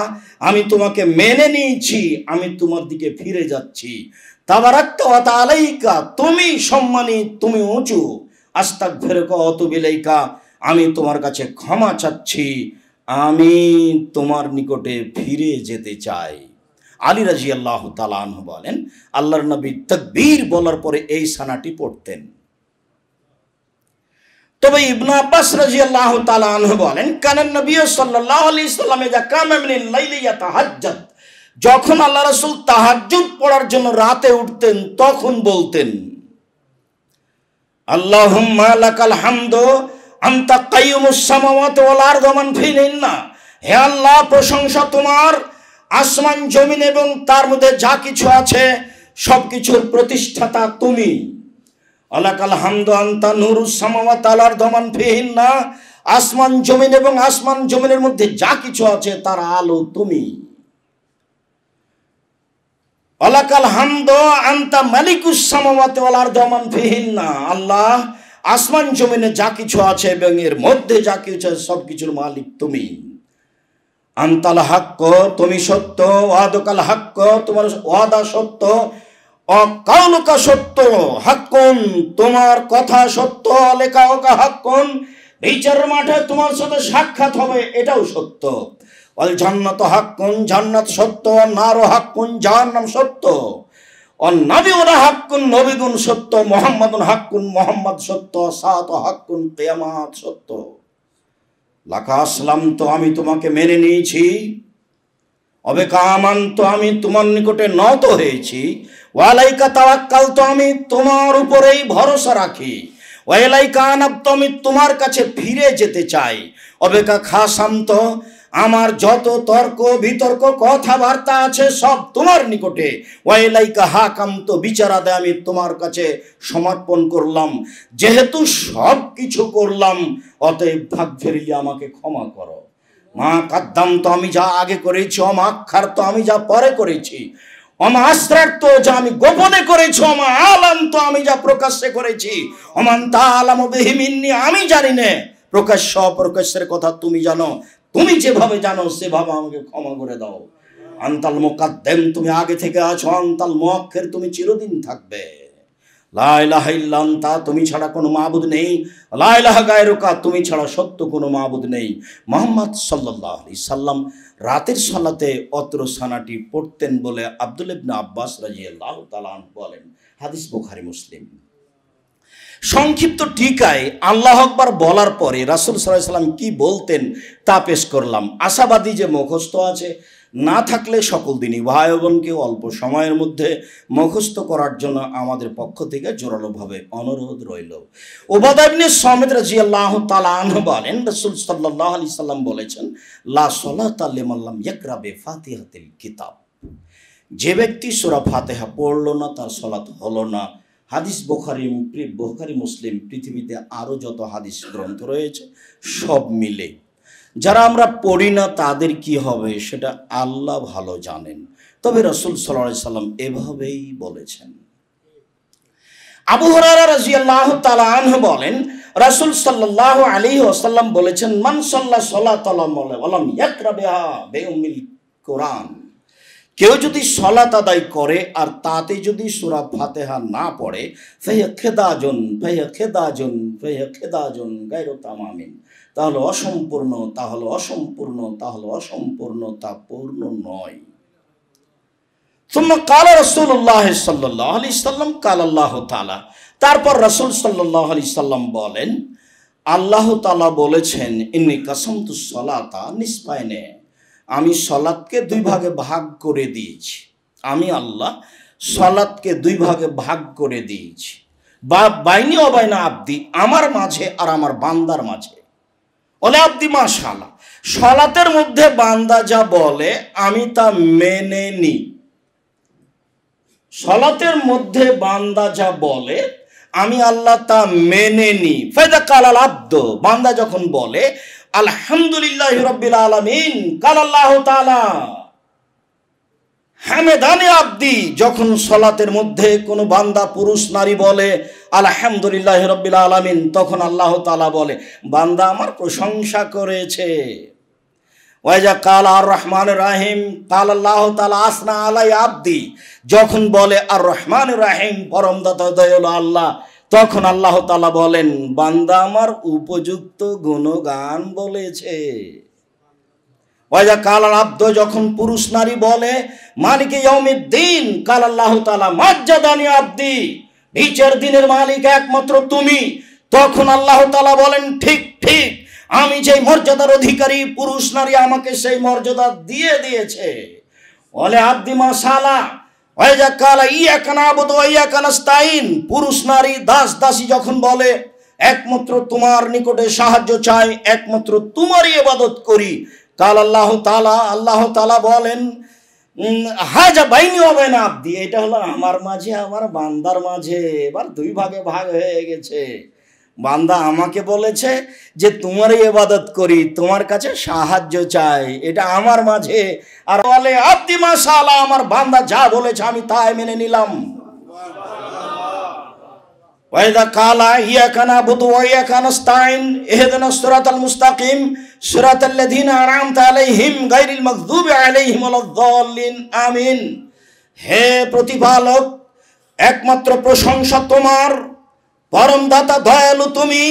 আমি তোমাকে মেনে নিয়েছি, আমি তোমার দিকে ফিরে যাচ্ছি। তাবারাকতা ওয়া তাআলাইকা, তুমি সম্মানী, তুমি উঁচু। আস্তাগফিরুকা ওয়া আতুবু ইলাইকা, আমি তোমার কাছে ক্ষমা চাচ্ছি, আমি তোমার নিকটে ফিরে যেতে চাই। আলী রাদিয়াল্লাহু তাআলা আনহু বলেন, আল্লাহর নবী তাকবীর বলার পরে এই সানাটি পড়তেন। তবে ইবনে আব্বাস রাদিয়াল্লাহু তাআলা আনহু বলেন, কানা নবী সাল্লাল্লাহু আলাইহি সাল্লাম ইযা কামা মিনাল লাইলি ইয়াতাহাজ্জাদ, যখন আল্লাহ রাসূল তাহাজ্জুদ পড়ার জন্য রাতে উঠতেন তখন বলতেন, আল্লাহুম্মা লাকাল হামদু আনতা কাইয়ুমুস সামাওয়াতি ওয়াল আরদি ওয়া মান ফিহিন্না, হে আল্লাহ, প্রশংসা তোমার, আসমান জমিন এবং তার মধ্যে যা কিছু আছে সবকিছুর প্রতিষ্ঠাতা তুমি। আলাকাল হামদু আনতা নূরুস সামাওয়াতি ওয়াল আরদি ওয়া মান ফিহিন্না, আসমান জমিন এবং আসমান জমিনের মধ্যে যা কিছু আছে তার আলো তুমি। আলাকাল হামদু আনতা মালিকুস সামাওয়াতি ওয়াল আরদি ওয়া মান ফিহিন্না, আল্লাহ, আসমান জমিনে যা কিছু আছে এবং এর মধ্যে যা কিছু আছে সব কিছুর মালিক তুমি। আনতাল হাক্ক, তুমি সত্য। ওয়াদাকাল হাক্ক, তোমার ওয়াদা সত্য। অকাউলুকা সত্য। হাক্কুন, তোমার কথা সত্য। লেকাউকা হাক্কুন, বিচার মাঠে তোমার সাথে সাক্ষাৎ হবে, এটাও সত্য। ওয়াল জান্নাত হাক্কুন, জান্নাত সত্য। নার হাক্কুন, জাহান্নাম সত্য। নবীউনা হাক্কুন, নবীগুন সত্য। মুহাম্মাদুন হাক্কুন, মুহাম্মদ সত্য। সাত হাক্কুন, কিয়ামত সত্য। লাকা আসলাম, তো আমি তোমাকে মেনে নিয়েছি। অবেকা আমান, তো আমি তোমার নিকটে নত হয়েছি। ওয়ালাইকা তাওয়াক্কাল, তো আমি তোমার উপরেই ভরসা রাখি। ওয়ালাইকা আনাব, তো আমি তোমার কাছে ফিরে যেতে চাই। অবেকা খাসাম, তো আমার যত তর্ক বিতর্ক কথাবার্তা আছে সব তোমার নিকটে। ওয়াইলাইকা হাকাম, তো বিচারাদে আমি তোমার কাছে সমর্পণ করলাম। যেহেতু সব কিছু করলাম, অতএব ফাগফিরলি, আমাকে ক্ষমা করো। মা কাদ্দাম, তো আমি যা আগে করেছি। অমাক্ষার, তো আমি যা পরে করেছি। ওমা আসরারতু, যা আমি গোপনে করেছি, ওমা আলামতু, আমি যা প্রকাশ্যে করেছি, ওমান তাআলামু বিহি মিন্নি, আমি জানি না। প্রকাশ্য অপ্রকাশ্যের কথা তুমি জানো, তুমি যেভাবে জানো সেভাবে আমাকে ক্ষমা করে দাও। আনতাল মুকাদ্দেম, তুমি আগে থেকে আছো। আনতাল মুআক্খির, তুমি চিরদিন থাকবে। লা ইলাহা ইল্লা আনতা, তুমি ছাড়া কোনো মাবুদ নেই। লা ইলাহা গায়রুকা, তুমি ছাড়া সত্য কোনো মাবুদ নেই। মুহাম্মদ সাল্লাল্লাহু আলাইহি সাল্লাম রাতের সালাতে অত্র সানাটি পড়তেন বলে আব্দুল্লাহ ইবনে আব্বাস রাদিয়াল্লাহু তাআলা আনহু বলেন। হাদিস বুখারী মুসলিম। সংক্ষিপ্ত টিকায় আল্লাহু আকবার বলার পরে রাসূল সাল্লাল্লাহু আলাইহি সাল্লাম কি বলতেন তা পেশ করলাম। আশাবাদী যে মুখস্থ আছে, না থাকলে সকল দিনই ভাই বোনকে অল্প সময়ের মধ্যে মুখস্থ করার জন্য আমাদের পক্ষ থেকে জোরালোভাবে অনুরোধ রইল। উবাদা ইবনে সামিত রাদিয়াল্লাহু তাআলা আনহু বলেন, রাসূল সাল্লাল্লাহু আলাইহি সাল্লাম বলেছেন, লা সালাতা লিমান লাম ইয়াকরা বিফাতিহাতিল কিতাব, যে ব্যক্তি সূরা ফাতিহা পড়ল না তার সালাত হলো না। হাদিস বুখারী মুসলিম, পৃথিবীতে আরও যত হাদিস গ্রন্থ রয়েছে সব মিলে যারা আমরা পড়ি না তাদের কি হবে সেটা আল্লাহ ভালো জানেন। তবে রাসূল সাল্লাল্লাহু আলাইহি সাল্লাম এভাবেই বলেছেন। আবু হুরায়রা রাদিয়াল্লাহু তাআলা আনহু বলেন, রাসূল সাল্লাল্লাহু আলাইহি ওয়াসাল্লাম বলেছেন, মান সাল্লা সালাতাল ওয়ালাম ইয়াকরা বিহা বিউম্মিল কোরআন, কেউ যদি সালাত আদায় করে আর তাতে যদি সূরা ফাতিহা না পড়ে, ফাহিয়া খিদাজুন গায়রু তামামিন, তাহলে অসম্পূর্ণ, তা পূর্ণ নয়। সুম্মা ক্বালা রাসূলুল্লাহ সাল্লাল্লাহু আলাইহি সাল্লাম ক্বালা আল্লাহু তাআলা, তারপর রাসূল সাল্লাল্লাহু আলাইহি সাল্লাম বলেন, আল্লাহ তাআলা বলেছেন, ইন্নী কাসামতুস সালাতা নিসফাইনে, আমি সালাতকে দুই ভাগে ভাগ করে দিয়েছি। আমি আল্লাহ সালাতকে দুই ভাগে ভাগ করে দিয়েছি। বাইনি ওয়া বাইনা আবদি, আমার মাঝে আর আমার বান্দার মাঝে। ওলে আব্দি মাশাআল্লাহ, সালাতের মধ্যে বান্দা যা বলে আমি তা মেনে নিই। সালাতের মধ্যে বান্দা যা বলে আমি আল্লাহ তা মেনে নিই। ফাইদা কালাল আব্দ, বান্দা যখন বলে আলহামদুলিল্লাহি রাব্বিল আলামিন, কাল আল্লাহু তাআলা হামেদানি আব্দি, যখন সালাতের মধ্যে কোনো বান্দা পুরুষ নারী বলে আলহামদুলিল্লাহি রাব্বিল আলামিন, তখন আল্লাহ তাআলা বলে বান্দা আমার প্রশংসা করেছে। ওয়াইজা কাল আর রহমান রাহিম, কাল আল্লাহ তাআলা আসনা আলাই আব্দি, যখন বলে আর রহমান রাহিম, পরম দাতা দয়ালু আল্লাহ, তখন আল্লাহ তাআলা বলেন বান্দা আমার উপযুক্ত গুণগান বলেছে। ওয়াইজা কাল আল আব্দ, যখন পুরুষ নারী বলে মালিকে ইয়াউমিদ্দিন, কাল আল্লাহ তাআলা মাজ্জাদানি আব্দি, বিচার দিনের মালিক একমাত্র তুমি, তখন আল্লাহ তাআলা বলেন ঠিক ঠিক, আমি যে মর্যাদার অধিকারী, পুরুষ নারী আমাকে সেই মর্যাদা দিয়ে দিয়েছে। ওলে আব্দি মাশাআল্লাহ, ওয়াইজা কালা ইয়াকা নাবুদু ওয়া ইয়াকা নাস্তাইন, পুরুষ নারী দাস দাসী যখন বলে একমাত্র তোমার নিকটে সাহায্য চাই, একমাত্র তোমারই ইবাদত করি, কাল আল্লাহ তাআলা বলেন হাজা বাইনি ওয়া বাইনা আব্দি, এটা হলো আমার মাঝে আমার বান্দার মাঝে। এবার দুই ভাগে ভাগ হয়ে গেছে। বান্দা আমাকে বলেছে যে তোমারই ইবাদত করি, তোমার কাছে সাহায্য চাই, এটা আমার মাঝে। আর বলে আব্দি মাশাআল্লাহ, আমার বান্দা যা বলেছে আমি তাই মেনে নিলাম। ওয়াইদা কালা ইয়াকা নাবুদু ওয়া ইয়াকা নাস্তাইন, ইহদিনাস সিরাতাল মুস্তাকিম, সিরাতাল লাযিনা আন'আমতা আলাইহিম গায়রিল মাগযুবি আলাইহিম ওয়ালাদ-দাল্লিন, আমিন। হে প্রতিপালক, একমাত্র প্রশংসা তোমার, পরম দাতা দয়ালু তুমি,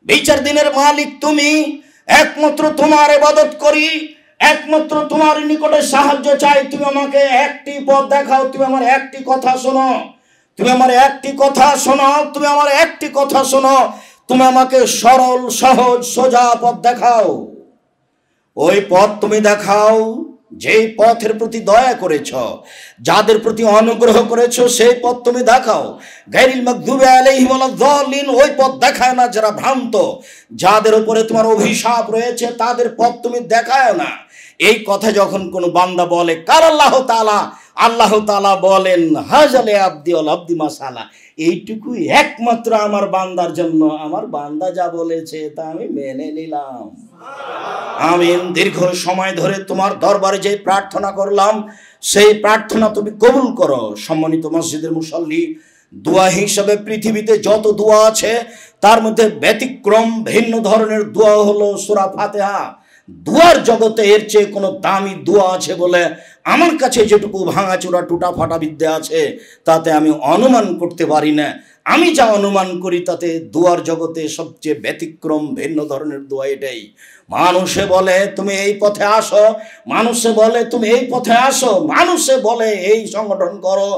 বিচার দিনের মালিক তুমি, একমাত্র তোমার ইবাদত করি, একমাত্র তোমার নিকটে সাহায্য চাই। তুমি আমাকে একটি পথ দেখাও, তুমি আমার একটি কথা শোনো, তুমি আমার একটি কথা শোনো, তুমি আমার একটি কথা শোনো, তুমি আমাকে সরল সহজ সোজা পথ দেখাও। ওই পথ তুমি দেখাও যেই পথের প্রতি দয়া করেছ, যাদের প্রতি অনুগ্রহ করেছ, সেই পথ তুমি দেখাও। গায়রিল মাগযুবি আলাইহিম ওয়ালাদ-দাল্লিন, ওই পথ দেখায় না যারা ভ্রান্ত, যাদের উপরে তোমার অভিশাপ রয়েছে তাদের পথ তুমি দেখায় না। এই কথা যখন কোনো বান্দা বলে, কাল আল্লাহ তাআলা, আল্লাহ তাআলা বলেন হাজালে আব্দি ওয়াল আব্দি মাসালা, এইটুকু একমাত্র আমার বান্দার জন্য, আমার বান্দা যা বলেছে তা আমি মেনে নিলাম। আমিন। দীর্ঘ সময় ধরে তোমার দরবারে যে প্রার্থনা করলাম সেই প্রার্থনা তুমি কবুল করো। সম্মানিত মসজিদের মুসল্লি, দোয়া হিসাবে পৃথিবীতে যত দোয়া আছে তার মধ্যে ব্যতিক্রম ভিন্ন ধরনের দোয়া হলো সূরা ফাতিহা। দোয়ার জগতে এর চেয়ে কোনো দামি দোয়া আছে বলে আমার কাছে যেটুকু ভাঙাচোরা টুটা ফাটা বিদ্যা আছে তাতে আমি অনুমান করতে পারি না। আমি যা অনুমান করি তাতে দোয়ার জগতে সবচেয়ে ব্যতিক্রম ভিন্ন ধরনের দোয়া এটাই। মানুষে বলে তুমি এই পথে আসো, মানুষে বলে তুমি এই পথে আসো, মানুষে বলে এই সংগঠন করো,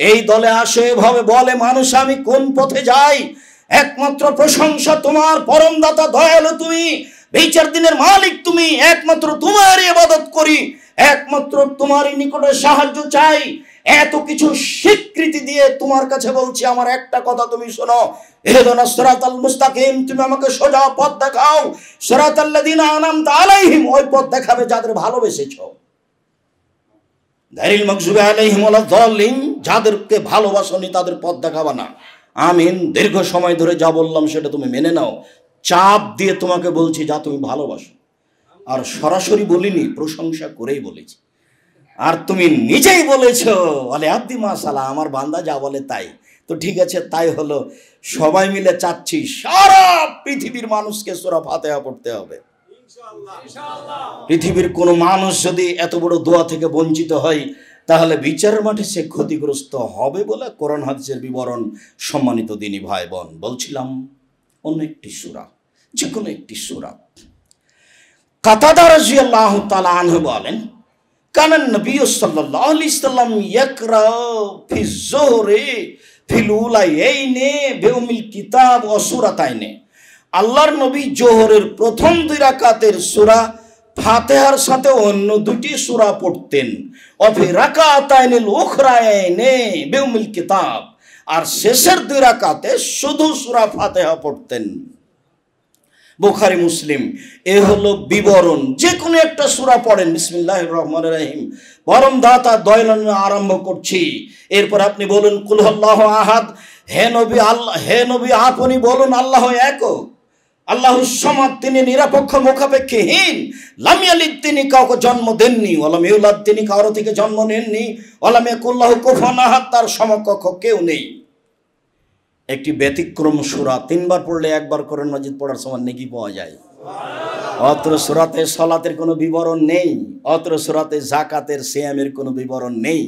এই দলে আসো, এভাবে বলে মানুষ। আমি কোন পথে যাই? একমাত্র প্রশংসা তোমার, পরম দাতা দয়ালু তুমি, বিচার দিনের মালিক তুমি, একমাত্র তোমারই ইবাদত করি, একমাত্র তোমারই নিকটে সাহায্য চাই। এত কিছু স্বীকৃতি দিয়ে তোমার কাছে বলছি আমার একটা কথা তুমি শোনো, ইহদিনাস সিরাতাল মুস্তাকিম, তুমি আমাকে সোজা পথ দেখাও। সিরাতাল্লাযিনা আনআমতা আলাইহিম, ওই পথ দেখাবে যাদের ভালোবেসেছো। গায়রিল মাগযুবি আলাইহিম ওয়ালাদ দাল্লিন, যাদেরকে ভালোবাসোনি তাদের পথ দেখাবা না। আমিন। দীর্ঘ সময় ধরে যা বললাম সেটা তুমি মেনে নাও। চাপ দিয়ে তোমাকে বলছি যা তুমি ভালোবাসো, আর সরাসরি বলিনি, প্রশংসা করেই বলেছি। আর তুমি নিজেই বলেছো বলে আব্দি মাসালা, আমার বান্দা যা বলে তাই। তো ঠিক আছে, তাই হলো। সবাই মিলে চাচ্ছি সারা পৃথিবীর মানুষকে সূরা ফাতিহা পড়তে হবে। পৃথিবীর কোনো মানুষ যদি এত বড় দোয়া থেকে বঞ্চিত হয় তাহলে বিচারের মাঠে সে ক্ষতিগ্রস্ত হবে বলে কোরআন হাদিসের বিবরণ। সম্মানিত দিনী ভাই বোন, বলছিলাম অন্য একটি সূরা, যে কোনো একটি সূরা। কাতাদা রাদিয়াল্লাহু তাআলা আনহু বলেন, কানান নবী সাল্লাল্লাহু আলাইহি সাল্লাম ইয়াকরা ফি যুহরি ফিল উলাইয়াইনি বিউমিল কিতাব ওয়া সূরাতাইনি। আল্লাহর নবী জোহরের প্রথম 2 রাকাতের সূরা ফাতিহার সাথে অন্য 2টি সূরা পড়তেন। ওয়া ফি রাকাতাইনিল উখরাইনি বিউমিল কিতাব, আর শেষের 2 রাকাতে শুধু সূরা ফাতিহা পড়তেন। বুখারী মুসলিম। এ হলো বিবরণ। যে কোনো একটা সূরা পড়েন, বিসমিল্লাহির রহমানির রহিম, পরম দাতা দয়ালু আরম্ভ করছি, এরপর আপনি বলুন কুল হুয়াল্লাহু আহাদ। হে নবী আল্লাহ, হে নবী আপনি বলুন আল্লাহ একক, আল্লাহুস সামাদ, তিনি নিরপেক্ষ মুখাপেক্ষীহীন। লাম ইয়ালিদ, তিনি কাউকে জন্ম দেননি, ওয়ালাম ইউলাদ, তিনি কারো থেকে জন্ম নেননি, ওয়ালাম ইয়াকুল লাহু কুফুয়ান আহাদ, তার সমকক্ষ কেউ নেই। একটি ব্যতিক্রম সূরা, 3 বার পড়লে 1 বার কোরআন মাজিদ পড়ার সমান নেকি পাওয়া যায়। অত্র সূরাতে সালাতের কোনো বিবরণ নেই, অত্র সূরাতে যাকাতের সিয়ামের কোনো বিবরণ নেই,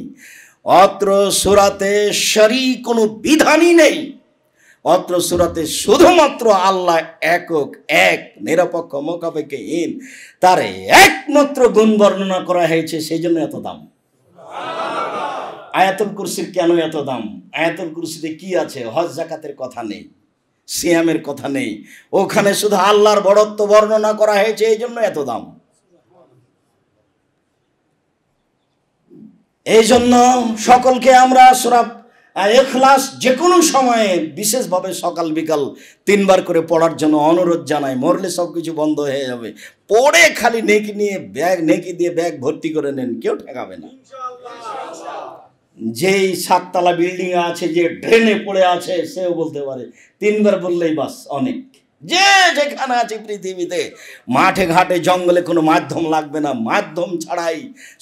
অত্র সূরাতে শরঈ কোনো বিধানই নেই। অত্র সূরাতে শুধুমাত্র আল্লাহ একক, এক, নিরপেক্ষ মুখাপেক্ষীহীন, তার একমাত্র গুণ বর্ণনা করা হয়েছে, সেই জন্য এত দাম। আয়াতুল কুরসির কেন এত দাম? আয়াতুল কুরসিতে কি আছে? হজ যাকাতের কথা নেই, সিয়ামের কথা নেই, ওখানে শুধু আল্লাহর বড়ত্ব বর্ণনা করা হয়েছে, এই জন্য এত দাম। এই জন্য সকলকে আমরা সূরা ইখলাস যে কোনো সময়ে বিশেষভাবে সকাল বিকাল 3 বার করে পড়ার জন্য অনুরোধ জানাই। মরলে সব কিছু বন্ধ হয়ে যাবে, পড়ে খালি নেকি নিয়ে ব্যাগ, নেকি দিয়ে ব্যাগ ভর্তি করে নেন, কেউ ঠেকাবে না। যেই 7তলা বিল্ডিং আছে, যে ড্রেনে পড়ে আছে, সেও বলতে পারে 3 বার বললেই বাস অনেক। যে যেখানে আছে পৃথিবীতে, মাঠে ঘাটে জঙ্গলে কোনো মাধ্যম লাগবে না, মাধ্যম ছাড়াই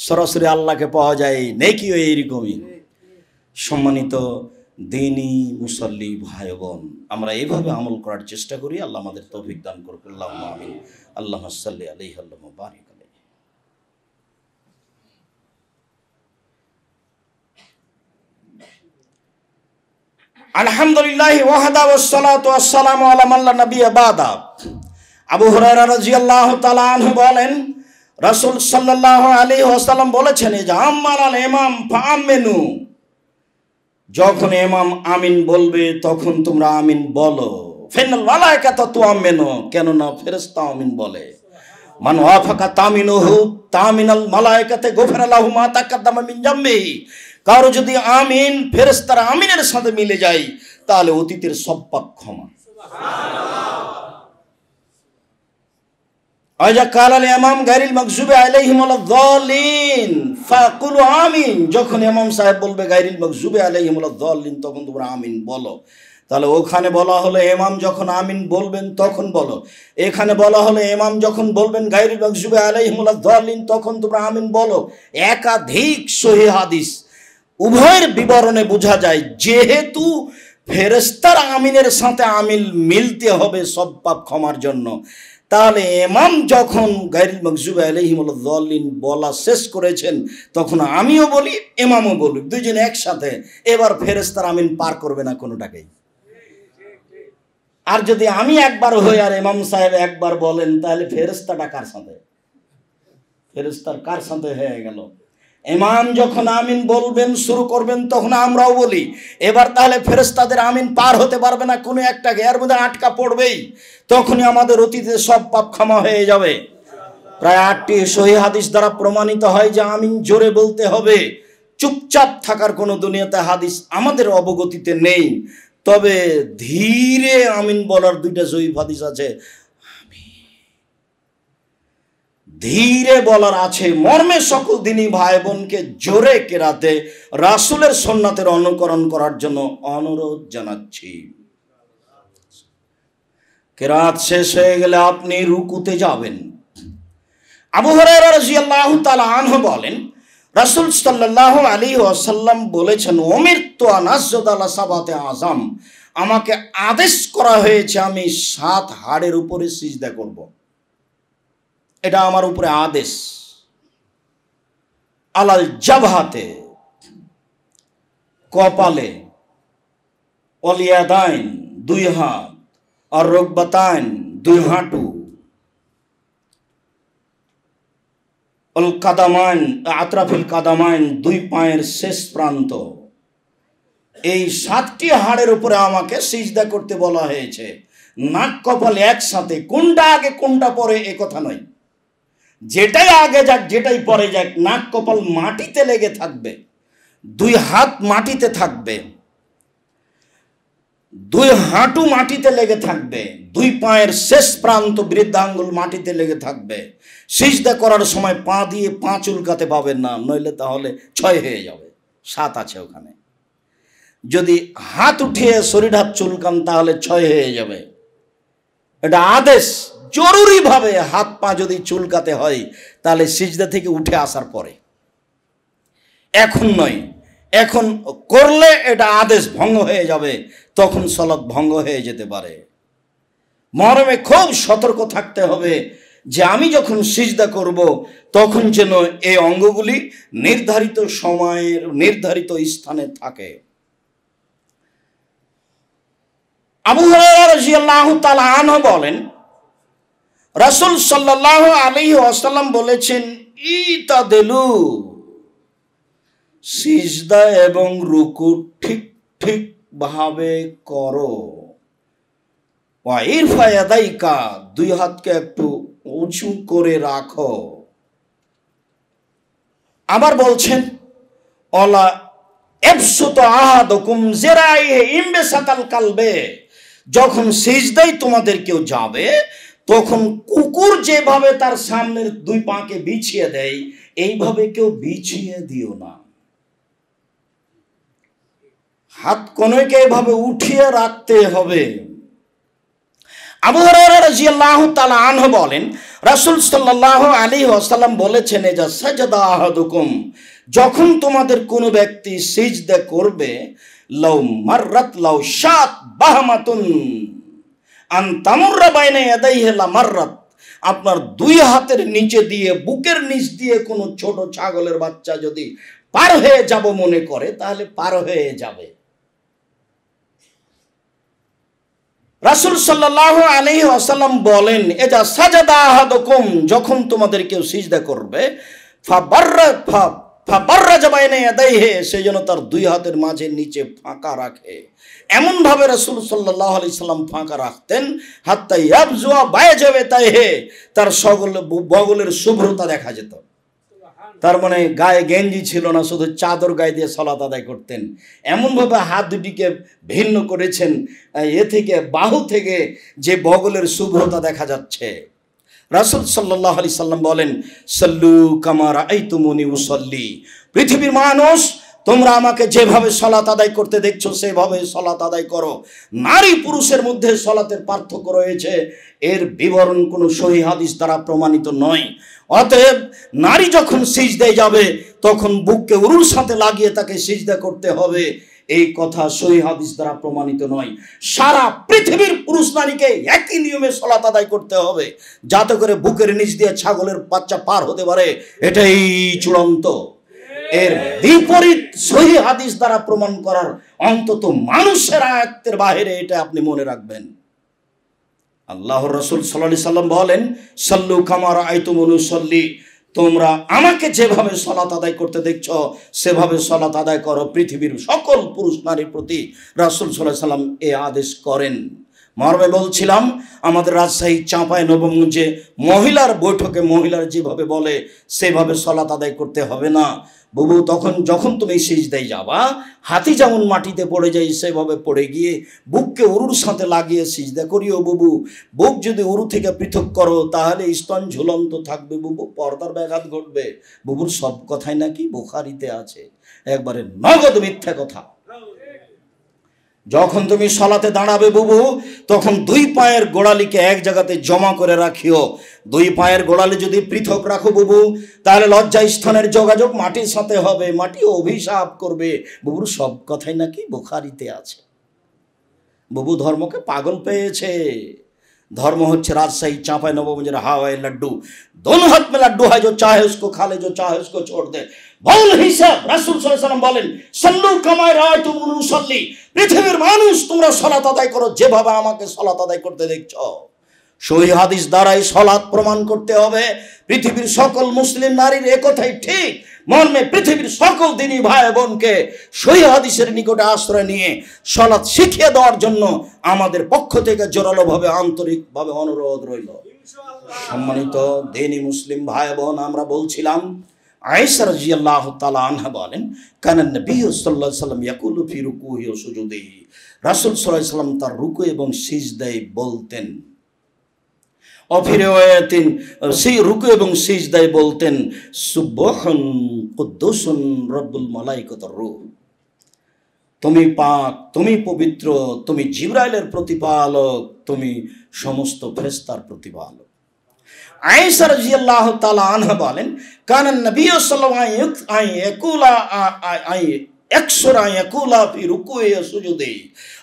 সরাসরি আল্লাহকে পাওয়া যায়। নেকিও এইরকমই। সম্মানিত দ্বীনি মুসল্লি ভাই বোন, আমরা এইভাবে আমল করার চেষ্টা করি। আল্লাহ আমাদের তৌফিক দান করুন। আল্লাহুম্মা আমিন। আল্লাহুম্মা সাল্লি আলাইহি আল্লাহুম্মা বারিক আলাইহি। আলহামদুলিল্লাহি ওয়াহদা ওয়াসসালাতু ওয়াসসালামু আলা মান লা নাবিয়্যা বাদা। আবু হুরায়রা রাদিয়াল্লাহু তাআলা আনহু বলেন, রাসূল সাল্লাল্লাহু আলাইহি ওয়াসাল্লাম বলেছেন যে আম্মাল ইমাম ফাআমিনু, যখন ইমাম আমিন বলবে তখন তোমরা আমিন বলো। ফাইনাল মালায়েকাতু তুআমিনু, কেন না ফেরেশতা আমিন বলে। মান ওয়াফাকা তামিনুহু তামিনাল মালায়েকাতে গুফিরা লাহু মা তাকাদ্দামা মিন জামবিহি, কারো যদি আমিন ফেরেশতারা আমিনের সাথে মিলে যায় তাহলে অতীতের সব পাপ ক্ষমা। আইজা কালাল ইমাম গায়রিল মাগজুবি আলাইহিম ওয়ালাদ-দাল্লিন ফাকুলু আমিন, যখন ইমাম সাহেব বলবে গায়রিল মাগজুবি আলাইহিম ওয়ালাদ-দাল্লিন তখন তোমরা আমিন বলো। তাহলে ওখানে বলা হলো ইমাম যখন আমিন বলবেন তখন বলো, এখানে বলা হলো ইমাম যখন বলবেন গায়রিল মাগজুবি আলাইহিম ওয়ালাদ-দাল্লিন তখন তোমরা আমিন বলো। একাধিক সহিহ হাদিস, উভয়ের বিবরণে বোঝা যায় যেহেতু ফেরেশতার আমিনের সাথে আমিন মিলতে হবে সব পাপ ক্ষমার জন্য, তাহলে ইমাম যখন গায়রিল মাগজুবি আলাইহিম ওয়ালাদ-দাল্লিন বলা শেষ করেছেন তখন আমিও বলি ইমামও বলি, দুইজন একসাথে। এবার ফেরেশতার আমিন পার করবে না কোনোটাকেই। আর যদি আমি একবার হই আর ইমাম সাহেব একবার বলেন তাহলে ফেরেশতাটা কার সাথে? ফেরেশতার কার সাথে হয়ে গেল? ইমাম যখন আমিন বলবেন শুরু করবেন তখন আমরাও বলি, এবার তাহলে ফেরেশতাদের আমিন পার হতে পারবে না, কোনো একটা এর মধ্যে আটকা পড়বেই, তখনই আমাদের অতীতে সব পাপ ক্ষমা হয়ে যাবে। প্রায় 8টি সহিহ হাদিস দ্বারা প্রমাণিত হয় যে আমিন জোরে বলতে হবে। চুপচাপ থাকার কোনো দুনিয়াতে হাদিস আমাদের অবগতিতে নেই, তবে ধীরে আমিন বলার 2টা সহিহ হাদিস আছে। ধীরে বলার আছে মর্মে সকল দিনী ভাই বোনকে জোরে কেরাতে রাসূলের সুন্নাতের অনুকরণ করার জন্য অনুরোধ জানাচ্ছি। কেরাত শেষ হয়ে গেলে আপনি রুকুতে যাবেন। আবু হুরায়রা রাদিয়াল্লাহু তাআলা আনহু বলেন, রাসূল সাল্লাল্লাহু আলাইহি ওয়াসাল্লাম বলেছেন, উমিরতু আন আসজুদা আলা সাবাতি আযাম, আমাকে আদেশ করা হয়েছে আমি 7 হাড়ের উপরে সিজদা করব। এটা আমার উপরে আদেশ। আলাল জাবহাতে, কপালে, ওয়ালিয়াদাইন 2 হাত, আর রুকবাতাইন 2 হাঁটু, অল কাদামাইন আতরাফিল কাদামাইন 2 পায়ের শেষ প্রান্ত, এই 7টি হাড়ের উপরে আমাকে সিজদা করতে বলা হয়েছে। নাক কপাল একসাথে, কোনটা আগে কোনটা পরে এ কথা নয়, যেটাই আগে যাক যেটাই পরে যাক, নাক কপাল মাটিতে লেগে থাকবে, 2 হাত মাটিতে থাকবে, 2 হাঁটু মাটিতে লেগে থাকবে, 2 পায়ের শেষ প্রান্ত বৃদ্ধাঙ্গুল মাটিতে লেগে থাকবে। সিজদা করার সময় পা দিয়ে পা চুলকাতে পাবেন না, নইলে তাহলে 6 হয়ে যাবে, 7 আছে ওখানে। যদি হাত উঠিয়ে শরীর হাত চুলকান তাহলে 6 হয়ে যাবে। এটা আদেশ, জরুরিভাবে হাত পা যদি চুলকাতে হয় তাহলে সিজদা থেকে উঠে আসার পরে, এখন নয়। এখন করলে এটা আদেশ ভঙ্গ হয়ে যাবে, তখন সালাত ভঙ্গ হয়ে যেতে পারে। মরমে খুব সতর্ক থাকতে হবে যে আমি যখন সিজদা করব তখন যেন এই অঙ্গগুলি নির্ধারিত সময়ের নির্ধারিত স্থানে থাকে। আবু হুরায়রা রাদিয়াল্লাহু তাআলা আনহু বলেন, রাসূল সাল্লাল্লাহু আলাইহি ওয়াসাল্লাম বলেছেন, ইতাদেলু, সিজদা এবং রুকু ঠিক ঠিক ভাবে করো। ওয়া ইরফা ইয়াদাইকা, 2 হাতকে একটু উঁচু করে রাখো। আবার বলছেন, ওয়ালা ইবসুতু আহাদুকুম জিরাইহি ইমবিসাতাল কালবে, যখন সিজদায় তোমাদের কেউ যাবে তখন কুকুর যেভাবে তার সামনের 2 পাকে বিছিয়ে দেয় এইভাবে কেউ বিছিয়ে দিও না। হাত কোনকে এভাবে উঠিয়ে রাখতে হবে। আবু হুরায়রা রাদিয়াল্লাহু তাআলা আনহু বলেন, রাসূল সাল্লাল্লাহু আলাইহি ওয়াসাল্লাম বলেছেন, এজা সাজাদা আহাদুকুম, যখন তোমাদের কোনো ব্যক্তি সিজদা করবে, লাউ মাররাত লাউ শাত বাহমাতুন আন তামুররা বাইনা ইয়াদাইহি লা মাররাত, আপনার 2 হাতের নিচে দিয়ে বুকের নিচ দিয়ে কোনো ছোট ছাগলের বাচ্চা যদি পার হয়ে যাব মনে করে তাহলে পার হয়ে যাবে। রাসূল সাল্লাল্লাহু আলাইহি ওয়াসাল্লাম বলেন, এজা সাজাদা আহাদুকুম, যখন তোমাদের কেউ সিজদা করবে, ফাবাররাজা বাইনা ইয়াদাইহি, সেই জন্য তার 2 হাতের মাঝে নিচে ফাঁকা রাখে। এমনভাবে রাসূল সাল্লাল্লাহু আলাইহি সাল্লাম ফাঁকা রাখতেন, হাত্তা ইয়াবজুয়া বাইজাওয়াতাইহি, তার বগলের শুভ্রতা দেখা যেত। তার মানে গায়ে গেঞ্জি ছিল না, শুধু চাদর গায়ে দিয়ে সালাত আদায় করতেন। এমনভাবে হাত দুটিকে ভিন্ন করেছেন, এ থেকে বাহু থেকে যে বগলের শুভ্রতা দেখা যাচ্ছে। রাসূল সাল্লাল্লাহু আলাইহি সাল্লাম বলেন, সাল্লু কামা রাআইতুমুনি উসাল্লি, পৃথিবীর মানুষ তোমরা আমাকে যেভাবে সালাত আদায় করতে দেখছো সেভাবে সালাত আদায় করো। নারী পুরুষের মধ্যে সালাতের পার্থক্য রয়েছে, এর বিবরণ কোনো সহিহ হাদিস দ্বারা প্রমাণিত নয়। অতএব নারী যখন সিজদায় যাবে তখন বুককে উরুর সাথে লাগিয়ে তাকে সিজদা করতে হবে, এই কথা সহিহ হাদিস দ্বারা প্রমাণিত নয়। সারা পৃথিবীর পুরুষ নারীকে একই নিয়মে সালাত আদায় করতে হবে, যাতে করে বুকের নিচ দিয়ে ছাগলের বাচ্চা পার হতে পারে, এটাই চূড়ান্ত। এর বিপরীত সহিহ হাদিস দ্বারা প্রমাণ করার অন্তত মানুষের আয়াতের বাইরে, এটা আপনি মনে রাখবেন। আল্লাহর রাসূল সাল্লাল্লাহু আলাইহি সাল্লাম বলেন, সাল্লু কামা রাআইতুমুনি উসাল্লি, তোমরা আমাকে যেভাবে সালাত আদায় করতে দেখছো সেভাবে সালাত আদায় করো। পৃথিবীর সকল পুরুষ নারীর প্রতি রাসূল সাল্লাল্লাহু আলাইহি সাল্লাম এই আদেশ করেন। মর্মে বলছিলাম, আমাদের রাজশাহী চাঁপাই নবগঞ্জে মহিলার বৈঠকে মহিলার যেভাবে বলে সেভাবে সালাত আদায় করতে হবে না বুবু। যখন তুমি সিজদায় যাবা, হাতি যেমন মাটিতে পড়ে যায় সেভাবে পড়ে গিয়ে বুককে উরুর সাথে লাগিয়ে সিজদা করিও বুবু। বুক যদি উরু থেকে পৃথক করো তাহলে স্তন ঝুলন্ত থাকবে বুবু, পর্দার ব্যাঘাত ঘটবে। বুবুর সব কথাই নাকি বুখারীতে আছে, একবারে নগদ মিথ্যা কথা। যখন তুমি সালাতে দাঁড়াবে বুবু, তখন দুই পায়ের গোড়ালিকে এক জায়গাতে জমা করে রাখিও। দুই পায়ের গোড়ালি যদি পৃথক রাখো বুবু, তাহলে লজ্জা স্থানের যোগাযোগ মাটির সাথে হবে, মাটি অভিশাপ করবে। বুবুর সব কথাই নাকি বুখারীতে আছে। বুবু ধর্মকে পাগল পেয়েছে। धर्म होच्छे राजशाही चांपाई नवाबगंज हावाई लड्डू, दोनों हाथ में लड्डू है, जो चाहे उसको खा ले, जो चाहे उसको छोड़ दे। बौल हिसाब রাসূল সাল্লাল্লাহু আলাইহি ওয়াসাল্লাম বলেন, সাল্লু কামা রাআইতুমুনি উসাল্লি, পৃথিবীর মানুষ তোমরা সালাত আদায় করো যেভাবে আমাকে সালাত আদায় করতে দেখছো। সহিহ হাদিস দ্বারাই সালাত প্রমাণ করতে হবে। পৃথিবীর সকল মুসলিম নারীর একথাই ঠিক মর্মে পৃথিবীর সকল দিনী ভাই বোনকে সহিহ হাদিসের নিকটে আশ্রয় নিয়ে সালাত শিখিয়ে দেওয়ার জন্য আমাদের পক্ষ থেকে জোরালোভাবে আন্তরিকভাবে অনুরোধ রইল। সম্মানিত দিনী মুসলিম ভাই বোন, আমরা বলছিলাম আয়েশা রাদিয়াল্লাহু তাআলা আনহা বলেন, কানা নবী সাল্লাল্লাহু আলাইহি ওয়াসাল্লাম ইয়াকুলু ফি রুকুহি ওয়া সুজুদিহি, রাসূল সাল্লাল্লাহু আলাইহি ওয়াসাল্লাম তার রুকু এবং সিজদায় বলতেন, অফিরিওয়ায়াতিন সেই রুকু এবং সিজদায় বলতেন, সুবহান কুদ্দুসুন রব্বুল মালাইকাতুর রূহ, তুমি পাক, তুমি পবিত্র, তুমি জিবরাইলের প্রতিপালক, তুমি সমস্ত ফেরেশতার প্রতিপালক। আয়েশা রাদিয়াল্লাহু তাআলা আনহা বলেন, কানা নবী সাল্লাল্লাহু আলাইহি ইয়াকুলা ফি রুকুই ওয়া সুজুদি,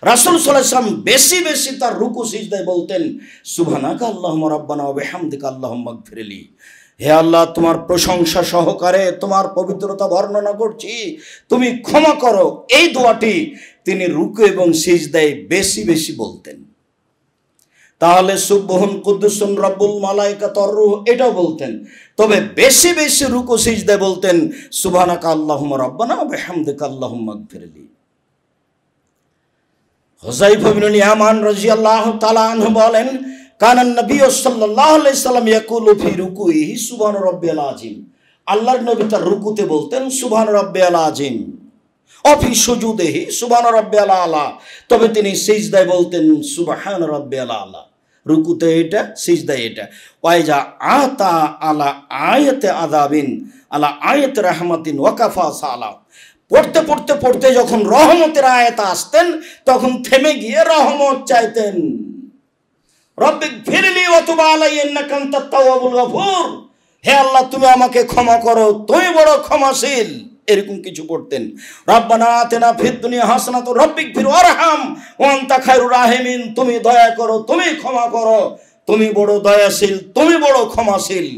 রাসূল সাল্লাল্লাহু আলাইহি ওয়াসাল্লাম বেশি বেশি তার রুকু সিজদায় বলতেন, সুবহানাকা আল্লাহুম্মা রাব্বানা ওয়া বিহামদিকা আল্লাহুম্মা ইগফিরলি, হে আল্লাহ তোমার প্রশংসা সহকারে তোমার পবিত্রতা বর্ণনা করছি, তুমি ক্ষমা করো। এই দোয়াটি তিনি রুকু এবং সিজদায় বেশি বেশি বলতেন। তাহলে সুবহান কুদ্দুসুন রব্বুল মালাইকাতুর রূহ এটাও বলতেন, তবে বেশি বেশি রুকু সিজদায় বলতেন সুবহানাকা আল্লাহুম্মা রাব্বানা ওয়া বিহামদিকা আল্লাহুম্মা ইগফিরলি। হুযায়ফা বিন ইয়ামান রাদিয়াল্লাহু তাআলা আনহু বলেন, কানা নবী সাল্লাল্লাহু আলাইহি ওয়াসাল্লাম ইয়াকুলু ফি রুকুইহি সুবহান রাব্বিয়াল আযীম, আল্লাহর নবী তার রুকুতে বলতেন সুবহান রাব্বিয়াল আযীম, অফি সুজুদিহি সুবহান রাব্বিয়াল আলা, তবে তিনি সিজদায় বলতেন সুবহান রাব্বিয়াল আলা। রুকুতে এটা, সিজদায় এটা। ওয়াইজা আতা আলা আয়াতে আযাবিন আলা আয়াতে রাহমাতিন ওয়াকাফা সালা, পড়তে পড়তে পড়তে যখন রহমতের আয়াত আসতেন তখন থেমে গিয়ে রহমত চাইতেন, রব্বিক ফিরলি ওয়া তুব আলাইয়া ইন্নাকা আনতাত তাওয়াবুল গফুর, হে আল্লাহ তুমি আমাকে ক্ষমা করো, তুমি বড় ক্ষমাশীল, এরকম কিছু পড়তেন। রব্বানা আতিনা ফিদ দুনিয়া হাসানাতুন রব্বিক ফির ওয়ারহাম ওয়া আনতা খায়রুর রাহিমিন, তুমি দয়া করো, তুমি ক্ষমা করো, তুমি বড় দয়াশীল, তুমি বড় ক্ষমাশীল।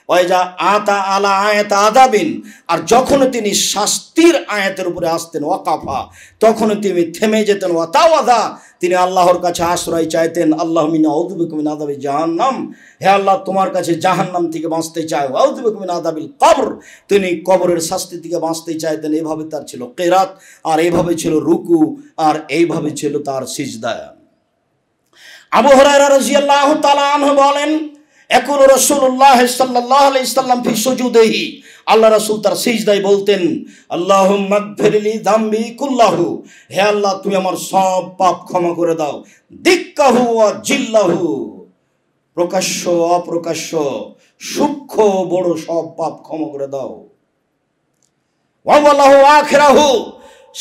ওয়াইজা আতা আলা আয়াত আযাবিন, আর যখন তিনি শাস্তির আয়াতের উপরে আসতেন ওয়াকাফা, তখন তিনি থেমে যেতেন, ওয়াতাওয়াদা, তিনি আল্লাহর কাছে আশ্রয় চাইতেন, আল্লাহুম্মা ইন্নী আউযু বিকা মিন আযাবি জাহান্নাম, হে আল্লাহ তোমার কাছে জাহান্নাম থেকে বাঁচতে চাই, ওয়া আউযু বিকা মিন আযাবিল কবর, তিনি কবরের শাস্তি থেকে বাঁচতে চাইতেন। এভাবে তার ছিল কিরাত, আর এইভাবে ছিল রুকু, আর এইভাবে ছিল তার সিজদা। আবু হুরায়রা রাদিয়াল্লাহু তাআলা আনহু বলেন, ইয়াকুলু রাসূলুল্লাহ সাল্লাল্লাহু আলাইহি ওয়াসাল্লাম ফি সুজুদিহি, আল্লাহ রাসূল তার সিজদায় বলতেন, আল্লাহুম্মা ইগফিরলি যামবি কুল্লাহু, হে আল্লাহ তুমি আমার সব পাপ ক্ষমা করে দাও, দিক্কাহু ওয়া জিল্লাহু, প্রকাশ্য অপ্রকাশ্য, সূক্ষ্ম বড় সব পাপ ক্ষমা করে দাও। ওয়াল্লাহু আখিরাহু,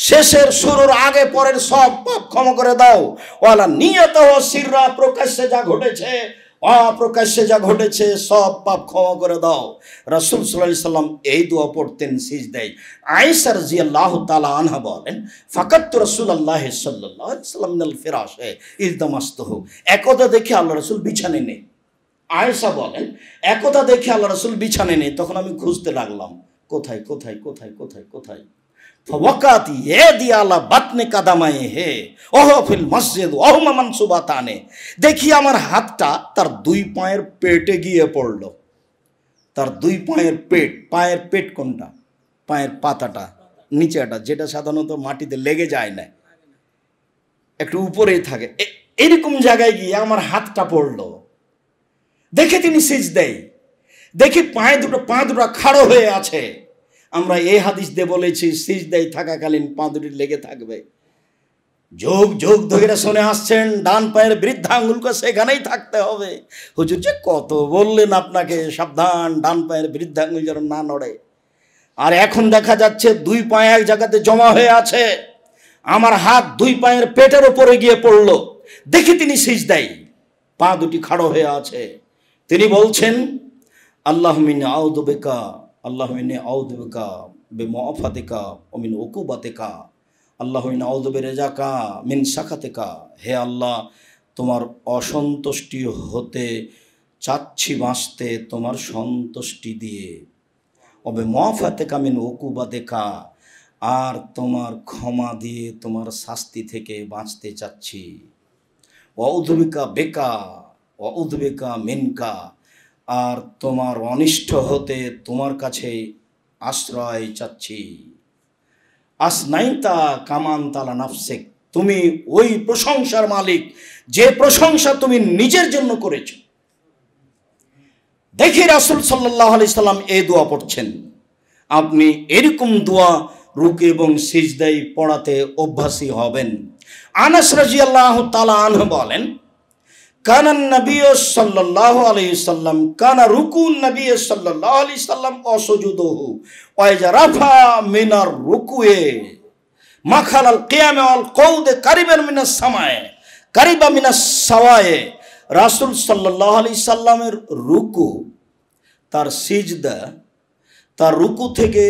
শেষের শুরুর আগে পরের সব পাপ ক্ষমা করে দাও। ওয়ালা নিয়তহু সিররা, প্রকাশ্যে যা ঘটেছে অপ্রকাশ্যে যা ঘটেছে সব পাপ ক্ষমা করে দাও। রাসূল সাল্লাল্লাহু আলাইহি সাল্লাম এই দোয়া পড়তেন সিজদায়। আয়েশা রাদিয়াল্লাহু তাআলা আনহা বলেন, ফাকাতু রাসূলুল্লাহ সাল্লাল্লাহু আলাইহি ওয়াসাল্লাম মিনাল ফিরাশে ইলতামাসতুহু, একদা দেখে আল্লাহ রাসূল বিছানায় নেই। আয়েশা বলেন, একদা দেখে আল্লাহ রাসূল বিছানায় নেই, তখন আমি খুঁজতে লাগলাম কোথায় কোথায় কোথায় কোথায় কোথায়। ফাওয়াকাতি ইয়াদি আলা বাতনি কাদামায়ে হে ওহ ফিল মসজিদ ওহুমা মানসুবাতানে, দেখি আমার হাতটা তার দুই পায়ের পেটে গিয়ে পড়ল। তার দুই পায়ের পেট, পায়ের পেট কোনটা? পায়ের পাতাটা, নিচেটা, যেটা সাধারণত মাটিতে লেগে যায় না, একটু উপরেই থাকে, এরকম জায়গায় গিয়ে আমার হাতটা পড়ল। দেখে তিনি সিজদায়, দেখি পা দুটো খাড়ো হয়ে আছে। আমরা এই হাদিস দিয়ে বলেছি সিজদায় থাকাকালীন পা দুটি লেগে থাকবে। যোগ যোগ ধরে শুনে আসছেন ডান পায়ের বৃদ্ধাঙ্গুলকে সেখানেই থাকতে হবে। হুজুর যে কত বললেন আপনাকে, সাবধান ডান পায়ের বৃদ্ধাঙ্গুল যেন না নড়ে। আর এখন দেখা যাচ্ছে দুই পায়ে এক জায়গাতে জমা হয়ে আছে, আমার হাত দুই পায়ের পেটের ওপরে গিয়ে পড়ল। দেখি তিনি সিজদায়, পা দুটি খাড়ো হয়ে আছে। তিনি বলছেন, আল্লাহুম্মা ইন্নী আউযু বিকা, আল্লাহুম্মা ইন্নী আউযু বিকা বিমুআফাতিকা ওয়া মিন উকুবাতিকা, আল্লাহুম্মা ইন্নী আউযু বিরিজাকা মিন সাখাতিকা, হে আল্লাহ তোমার অসন্তুষ্টি হতে চাচ্ছি বাঁচতে তোমার সন্তুষ্টি দিয়ে, ওয়া বিমুআফাতিকা মিন উকুবাতিকা, আর তোমার ক্ষমা দিয়ে তোমার শাস্তি থেকে বাঁচতে চাচ্ছি। ওয়া আউযু বিকা বিকা ওয়া আউযু বিকা মিনকা, আর তোমার অনিষ্ট হতে তোমার কাছে আশ্রয় চাচ্ছি। আসনাইতা কামান তালা নাফসিক, তুমি ওই প্রশংসার মালিক যে প্রশংসা তুমি নিজের জন্য করেছ। দেখি রাসূল সাল্লাল্লাহু আলাইহি সাল্লাম এই দোয়া পড়ছেন। আপনি এরকম দোয়া রুকু এবং সিজদায় পড়াতে অভ্যাসী হবেন। আনাস রাদিয়াল্লাহু তাআলা আনহু বলেন, কানান নবী সাল্লাল্লাহু আলাইহি সাল্লাম কানা রুকুন নবী সাল্লাল্লাহু আলাইহি সাল্লাম ওয়া সুজুদুহু ওয়া ইজা রাফা মিনার রুকুয়ে মাখালাল কিয়াম ওয়াল কউদ কারিবান মিনাস সামায়ে কারিবা মিনাস সাওয়ায়ে। রাসূল সাল্লাল্লাহু আলাইহি সাল্লামের রুকু, তার সিজদা, তার রুকু থেকে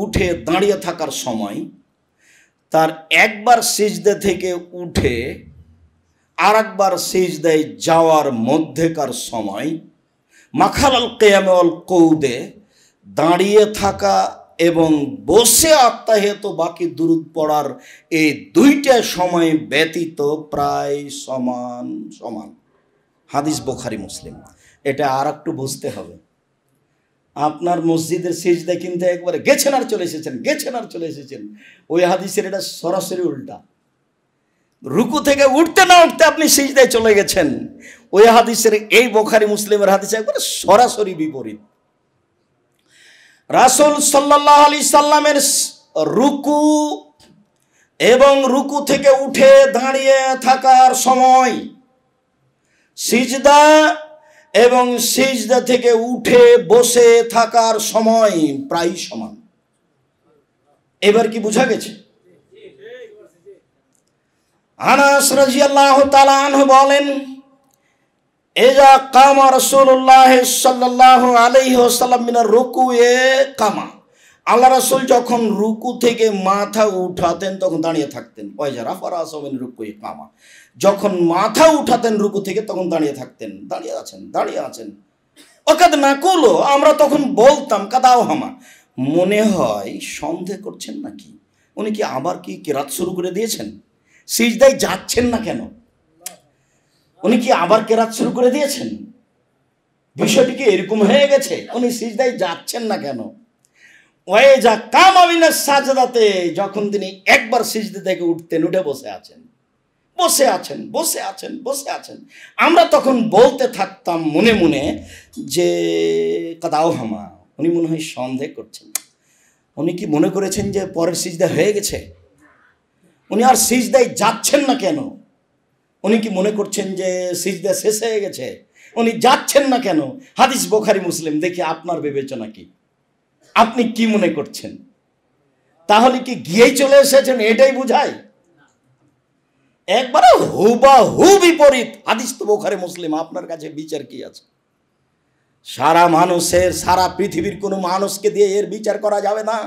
উঠে দাঁড়িয়ে থাকার সময়, তার একবার সিজদা থেকে উঠে আর একবার সিজদায় যাওয়ার মধ্যেকার সময়, মাখালাল কিয়াম ওয়াল কউদে দাঁড়িয়ে থাকা এবং বসে আত্মাহিয়াত বাকি দুরূদ পড়ার এই দুইটা সময় ব্যতীত প্রায় সমান সমান। হাদিস বুখারী মুসলিম। এটা আর একটু বুঝতে হবে। আপনার মসজিদের সিজদায় কিন্তু একবারে গেছেন আর চলে এসেছেন, গেছেন আর চলে এসেছেন। ওই হাদিসের এটা সরাসরি উল্টা। রুকু থেকে উঠতে না উঠতে আপনি সিজদায় চলে গেছেন। ওই হাদিসের, এই বুখারী মুসলিমের হাদিসে একবারে সরাসরি বিপরীত। রাসূল সাল্লাল্লাহু আলাইহি সাল্লামের রুকু এবং রুকু থেকে উঠে দাঁড়িয়ে থাকার সময়, সিজদা এবং সিজদা থেকে উঠে বসে থাকার সময় প্রায় সমান। এবার কি বোঝা গেছে? আনাস রাদিয়াল্লাহু তাআলা আনহু বলেন, ইজা কামা রাসূলুল্লাহ সাল্লাল্লাহু আলাইহি ওয়াসাল্লাম মিনার রুকুয়ে কামা, আল্লাহ রাসূল যখন রুকু থেকে মাথা উঠাতেন তখন দাঁড়িয়ে থাকতেন। ওয়াইজা রাফা রাসূল মিন রুকুয়ে কামা, যখন মাথা উঠাতেন রুকু থেকে তখন দাঁড়িয়ে থাকতেন। দাঁড়িয়ে আছেন, দাঁড়িয়ে আছেন। ওকাদ নাকুলু, আমরা তখন বলতাম, কাদাও হামা, মনে হয় সন্দেহ করছেন নাকি, উনি কি আবার কি কিরাত শুরু করে দিয়েছেন? সিজদায় যাচ্ছেন না কেন? উনি কি আবার কেরাত শুরু করে দিয়েছেন? বিষয়টি কি এরকম হয়ে গেছে? উনি সিজদায় যাচ্ছেন না কেন? ওয়াইজা কামা মিনাস সাজদাতে, যখন তিনি একবার সিজদা থেকে উঠতেন, উঠে বসে আছেন, বসে আছেন, বসে আছেন, বসে আছেন। আমরা তখন বলতে থাকতাম মনে মনে যে কাদাও হামা, উনি মনে হয় সন্দেহ করছেন। উনি কি মনে করেছেন যে পরের সিজদা হয়ে গেছে? উনি আর সিজদায় যাচ্ছেন না কেন? উনি কি মনে করছেন যে সিজদা শেষ হয়ে গেছে? উনি যাচ্ছেন না কেন? হাদিস বুখারী মুসলিম। দেখি আপনার বিবেচনা কি, আপনি কি মনে করছেন? তাহলে কি গিয়েই চলে এসেছেন এটাই বুঝায়? একবারে হুবাহু বিপরীত হাদিস তো বুখারী মুসলিম। আপনার কাছে বিচার কি আছে? সারা মানুষের, সারা পৃথিবীর কোনো মানুষকে দিয়ে এর বিচার করা যাবে না।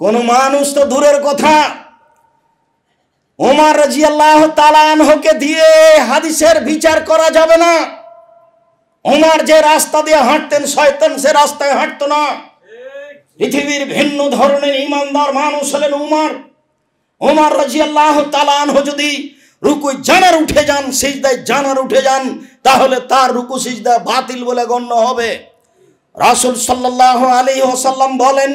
কোন মানুষ তো দূরের কথা, ওমর রাদিয়াল্লাহু তাআলা আনহুকে দিয়ে হাদিসের বিচার করা যাবে না। ওমর যে রাস্তা দিয়ে হাঁটতেন, শয়তান সে রাস্তায় হাঁটতো না। পৃথিবীর ভিন্ন ধরনের ঈমানদার মানুষ হলেন ওমর। ওমর রাদিয়াল্লাহু তাআলা আনহু যদি রুকুয় জানার উঠে যান, সিজদায় জানার উঠে যান, তাহলে তার রুকু সিজদা বাতিল বলে গণ্য হবে। রাসূল সাল্লাল্লাহু আলাইহি ওয়াসাল্লাম বলেন,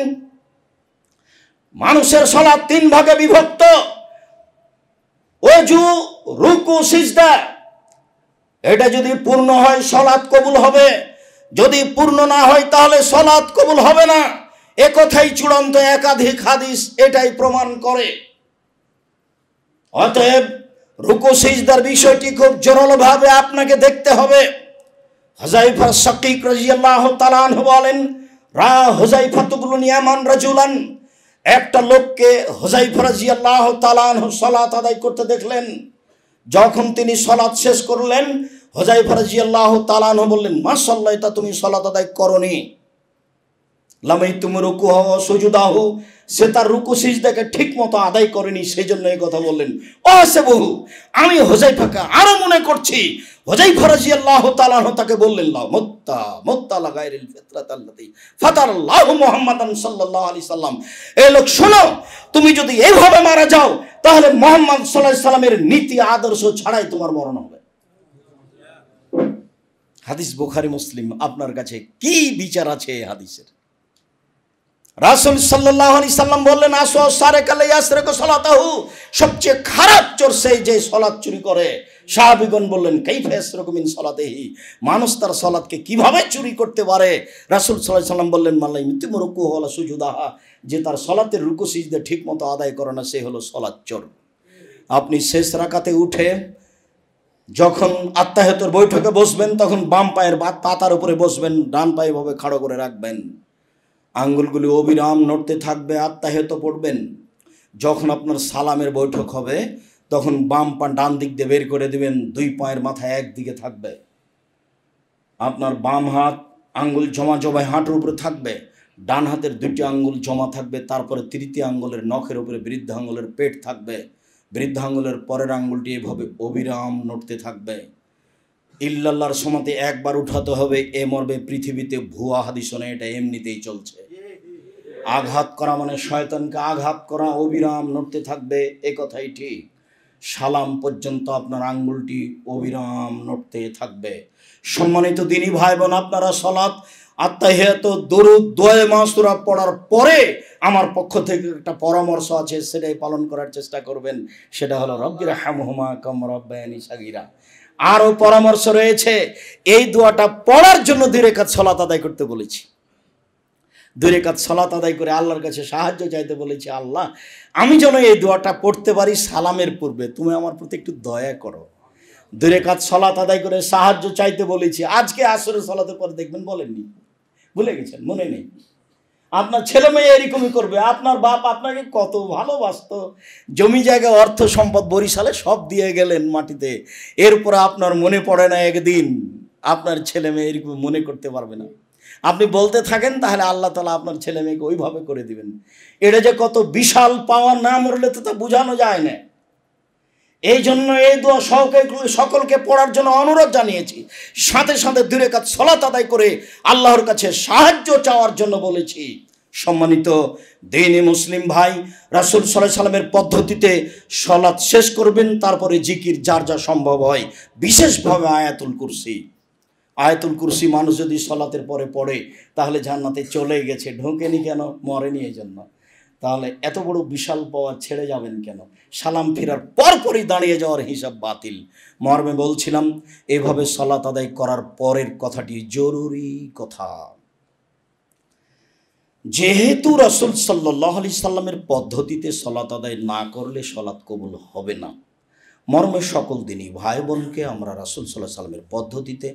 মানুষের সালাত তিন ভাগে বিভক্ত, ওযু, রুকু, সিজদা। এটা যদি পূর্ণ হয় সালাত কবুল হবে, যদি পূর্ণ না হয় তাহলে সালাত কবুল হবে না। এ কথাই চূড়ান্ত একাধিক হাদিস এটাই প্রমাণ করে। অতএব রুকু সিজদার বিষয়টি খুব জোরালোভাবে আপনাকে দেখতে হবে। হুযায়ফা শাকীক রাদিয়াল্লাহু তাআলা আনহু বলেন, রা হুযায়ফা ইবনে ইয়ামান রাজুলান, একটা লোককে হুযায়ফা রাদিয়াল্লাহু তাআলা আনহু সালাত আদায় করতে দেখলেন। যখন তিনি সালাত শেষ করলেন, হুযায়ফা রাদিয়াল্লাহু তাআলা আনহু বললেন, মা সাল্লাইতা, তুমি সালাত আদায় করনি। লামাইতুম রুকুহু ওয়া সুজুদাহু, সে তার রুকু সিজদাকে ঠিকমতো আদায় করেনি, সেই জন্য এই কথা বললেন। অসেবহু, আমি হুযায়ফাকে আরো মনে করছি। হুযায়ফা রাদিয়াল্লাহু তাআলা আনহু তাকে বললেন, লা মুত্তা মুত্তা লা গায়রিল ফিতরাতাল্লাতী ফাতারাল্লাহু মুহাম্মাদান সাল্লাল্লাহু আলাইহি সাল্লাম। এই লোক শোনো, তুমি যদি এইভাবে মারা যাও তাহলে মুহাম্মদ সাল্লাল্লাহু আলাইহি সাল্লামের নীতি আদর্শ ছাড়াই তোমার মরণ হবে। হাদিস বুখারী মুসলিম। আপনার কাছে কি বিচার আছে এই হাদিসের? রাসূল সাল্লাল্লাহু আলাইহি সাল্লাম বললেন, আসওয়া সারিকা লা ইয়াসরিকু সালাতাহু, সবচেয়ে খারাপ চোর সেই যে সালাত চুরি করে। সাহাবীগণ বললেন, কাইফা ইয়াসরিকু মিন সালাতিহি, মানুষ তার সালাতকে কিভাবে চুরি করতে পারে? রাসূল সাল্লাল্লাহু আলাইহি সাল্লাম বললেন, মাল্লা ইউতিমু রুকুহু ওয়া সুজুদাহা, যে তার সালাতের রুকু সিজদা ঠিকমতো আদায় করে না, সে হলো সালাত চোর। আপনি শেষ রাকাতে উঠে যখন আত্তাহিয়াতুর বৈঠকে বসবেন, তখন বাম পায়ের পাতার উপরে বসবেন, ডান পায়ে এভাবে খাড়া করে রাখবেন, আঙ্গুলগুলি অবিরাম নড়তে থাকবে, আত্তাহিয়াত পড়বেন। যখন আপনার সালামের বৈঠক হবে, তখন বাম পা ডান দিক দিয়ে বের করে দিবেন, দুই পায়ের মাথা একদিকে থাকবে, আপনার বাম হাত আঙ্গুল জমা জমায় হাঁটুর উপরে থাকবে, ডান হাতের দুটি আঙ্গুল জমা থাকবে, তারপরে তৃতীয় আঙ্গুলের নখের উপরে বৃদ্ধ আঙ্গুলের পেট থাকবে, বৃদ্ধ আঙ্গুলের পরের আঙ্গুলটি এভাবে অবিরাম নড়তে থাকবে। ইল্লাল্লাহর সমাতে একবার উঠাতে হবে, এ মর্মে পৃথিবীতে ভুয়া হাদিস নেই, এটা এমনিতেই চলছে। আঘাত করা মানে শয়তানকে আঘাত করা, অবিরাম নড়তে থাকবে, এ কথাই ঠিক। সালাম পর্যন্ত আপনার আঙ্গুলটি অবিরাম নড়তে থাকবে। সম্মানিত দিনী ভাই বোন, আপনারা সালাত, আত্তাহিয়াত, দরুদ, দোয়া, মাসুরা পড়ার পরে আমার পক্ষ থেকে একটা পরামর্শ আছে, সেটাই পালন করার চেষ্টা করবেন। সেটা হলো রব্বিরহামহুমা কামা রাব্বায়ানি সাগীরা। আরও পরামর্শ রয়েছে, এই দোয়াটা পড়ার জন্য 2 রাকাত সালাত আদায় করতে বলেছি। 2 রাকাত সালাত আদায় করে আল্লাহর কাছে সাহায্য চাইতে বলেছি, আল্লাহ আমি যেন এই দোয়াটা পড়তে পারি সালামের পূর্বে, তুমি আমার প্রতি একটু দয়া করো। 2 রাকাত সালাত আদায় করে সাহায্য চাইতে বলেছি। আজকে আসরের সালাতের পরে দেখবেন বলেননি, ভুলে গেছেন, মনে নেই। আপনার ছেলে মেয়ে এরকমই করবে। আপনার বাপ আপনাকে কত ভালোবাসতো, জমি জায়গা অর্থ সম্পদ বরিশালে সব দিয়ে গেলেন মাটিতে, এরপরে আপনার মনে পড়ে না একদিন। আপনার ছেলে মেয়ে এরকম মনে করতে পারবে না। আপনি বলতে থাকেন, তাহলে আল্লাহ তাআলা আপনার ছেলে মেয়েকে ওইভাবে করে দিবেন। এটা যে কত বিশাল পাওয়ার, না মরলে তো তা বোঝানো যায় না। এই জন্য এই দোয়া সকলকে পড়ার জন্য অনুরোধ জানিয়েছি। সাথে সাথে 2 রাকাত সালাত আদায় করে আল্লাহর কাছে সাহায্য চাওয়ার জন্য বলেছি। সম্মানিত দ্বীনি মুসলিম ভাই, রাসূল সাল্লাল্লাহু আলাইহি সাল্লামের পদ্ধতিতে সালাত শেষ করবেন, তারপরে জিকির যার যা সম্ভব হয়, বিশেষভাবে আয়াতুল কুরসি। আয়াতুল কুরসি মানুষ যদি সালাতের পরে পড়ে তাহলে জান্নাতে চলে গেছে, ঢোকেনি কেন? মরেনি এই জন্য। তাহলে এত বড় বিশাল পাওয়ার ছেড়ে যাবেন কেন? সালাম ফেরার পরপরই দাঁড়িয়ে যাওয়ার হিসাব বাতিল। মর্মে বলছিলাম, এভাবে সালাত আদায় করার পরের কথাটি জরুরি কথা। যেহেতু রাসূল সাল্লাল্লাহু আলাইহি সাল্লামের পদ্ধতিতে সালাত আদায় না করলে সালাত কবুল হবে না, মর্মে সকল দিনই ভাই বোনকে আমরা রাসূল সাল্লাল্লাহু আলাইহি সাল্লামের পদ্ধতিতে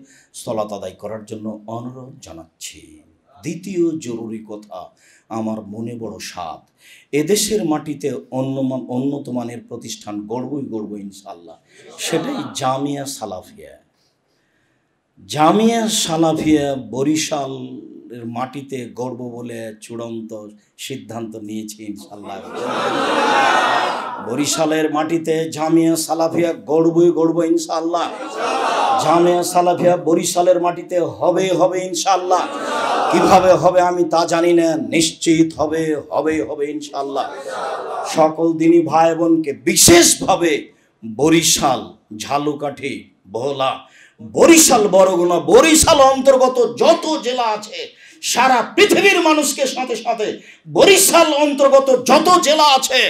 সালাত আদায় করার জন্য অনুরোধ জানাচ্ছি। দ্বিতীয় জরুরি কথা, আমার মনে বড় সাধ, এদেশের মাটিতে উন্নত মানের প্রতিষ্ঠান গড়ব ইনশাআল্লাহ, সেটাই জামিয়া সালাফিয়া। জামিয়া সালাফিয়া বরিশালের মাটিতে গড়ব বলে চূড়ান্ত সিদ্ধান্ত নিয়েছি ইনশাআল্লাহ। বরিশালের মাটিতে জামিয়া সালাফিয়া গড়ব ইনশাআল্লাহ। জামিয়া সালাফিয়া বরিশালের মাটিতে হবে ইনশাআল্লাহ। কিভাবে হবে আমি তা জানি না, নিশ্চিত হবে ইনশাআল্লাহ। সকল দিনী ভাই বোনকে বিশেষভাবে বরিশাল, ঝালুকাঠি, ভোলা, বরিশাল, বরগুনা, বরিশাল অন্তর্গত যত জেলা আছে সারা পৃথিবীর মানুষকে সাথে সাথে বরিশাল অন্তর্গত যত জেলা আছে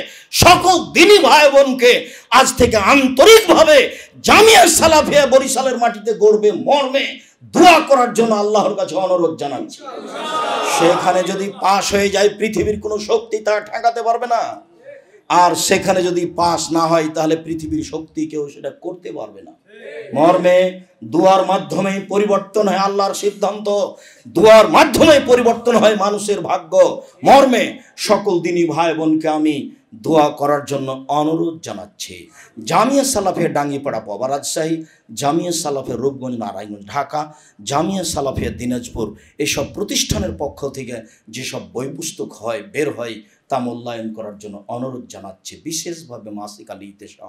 সকল দিনী ভাই বোনকে আজ থেকে আন্তরিকভাবে জামিয়া সালাফিয়া বরিশালের মাটিতে গড়বে মর্মে দোয়া করার জন্য আল্লাহর কাছে অনুরোধ জানাচ্ছি। সেখানে যদি পাশ হয়ে যায় পৃথিবীর কোনো শক্তি তা ঠেকাতে পারবে না, আর সেখানে যদি পাস না হয় তাহলে পৃথিবীর শক্তি কেউ সেটা করতে পারবে না। মর্মে দুয়ার মাধ্যমে পরিবর্তন হয় আল্লাহর সিদ্ধান্ত, দুয়ার মাধ্যমে পরিবর্তন হয় মানুষের ভাগ্য। মর্মে সকল দিনী ভাই বোনকে আমি দোয়া করার জন্য অনুরোধ জানাচ্ছি। জামিয়া সালাফিয়া ডাঙ্গিপাড়া পাবা রাজশাহী, জামিয়া সালাফিয়া রূপগঞ্জ নারায়ণগঞ্জ ঢাকা, জামিয়া সালাফিয়া দিনাজপুর, এসব প্রতিষ্ঠানের পক্ষ থেকে যেসব বই পুস্তক বের হয় তা মূল্যায়ন করার জন্য অনুরোধ জানাচ্ছি। বিশেষভাবে মাসিক আল ইতিসাম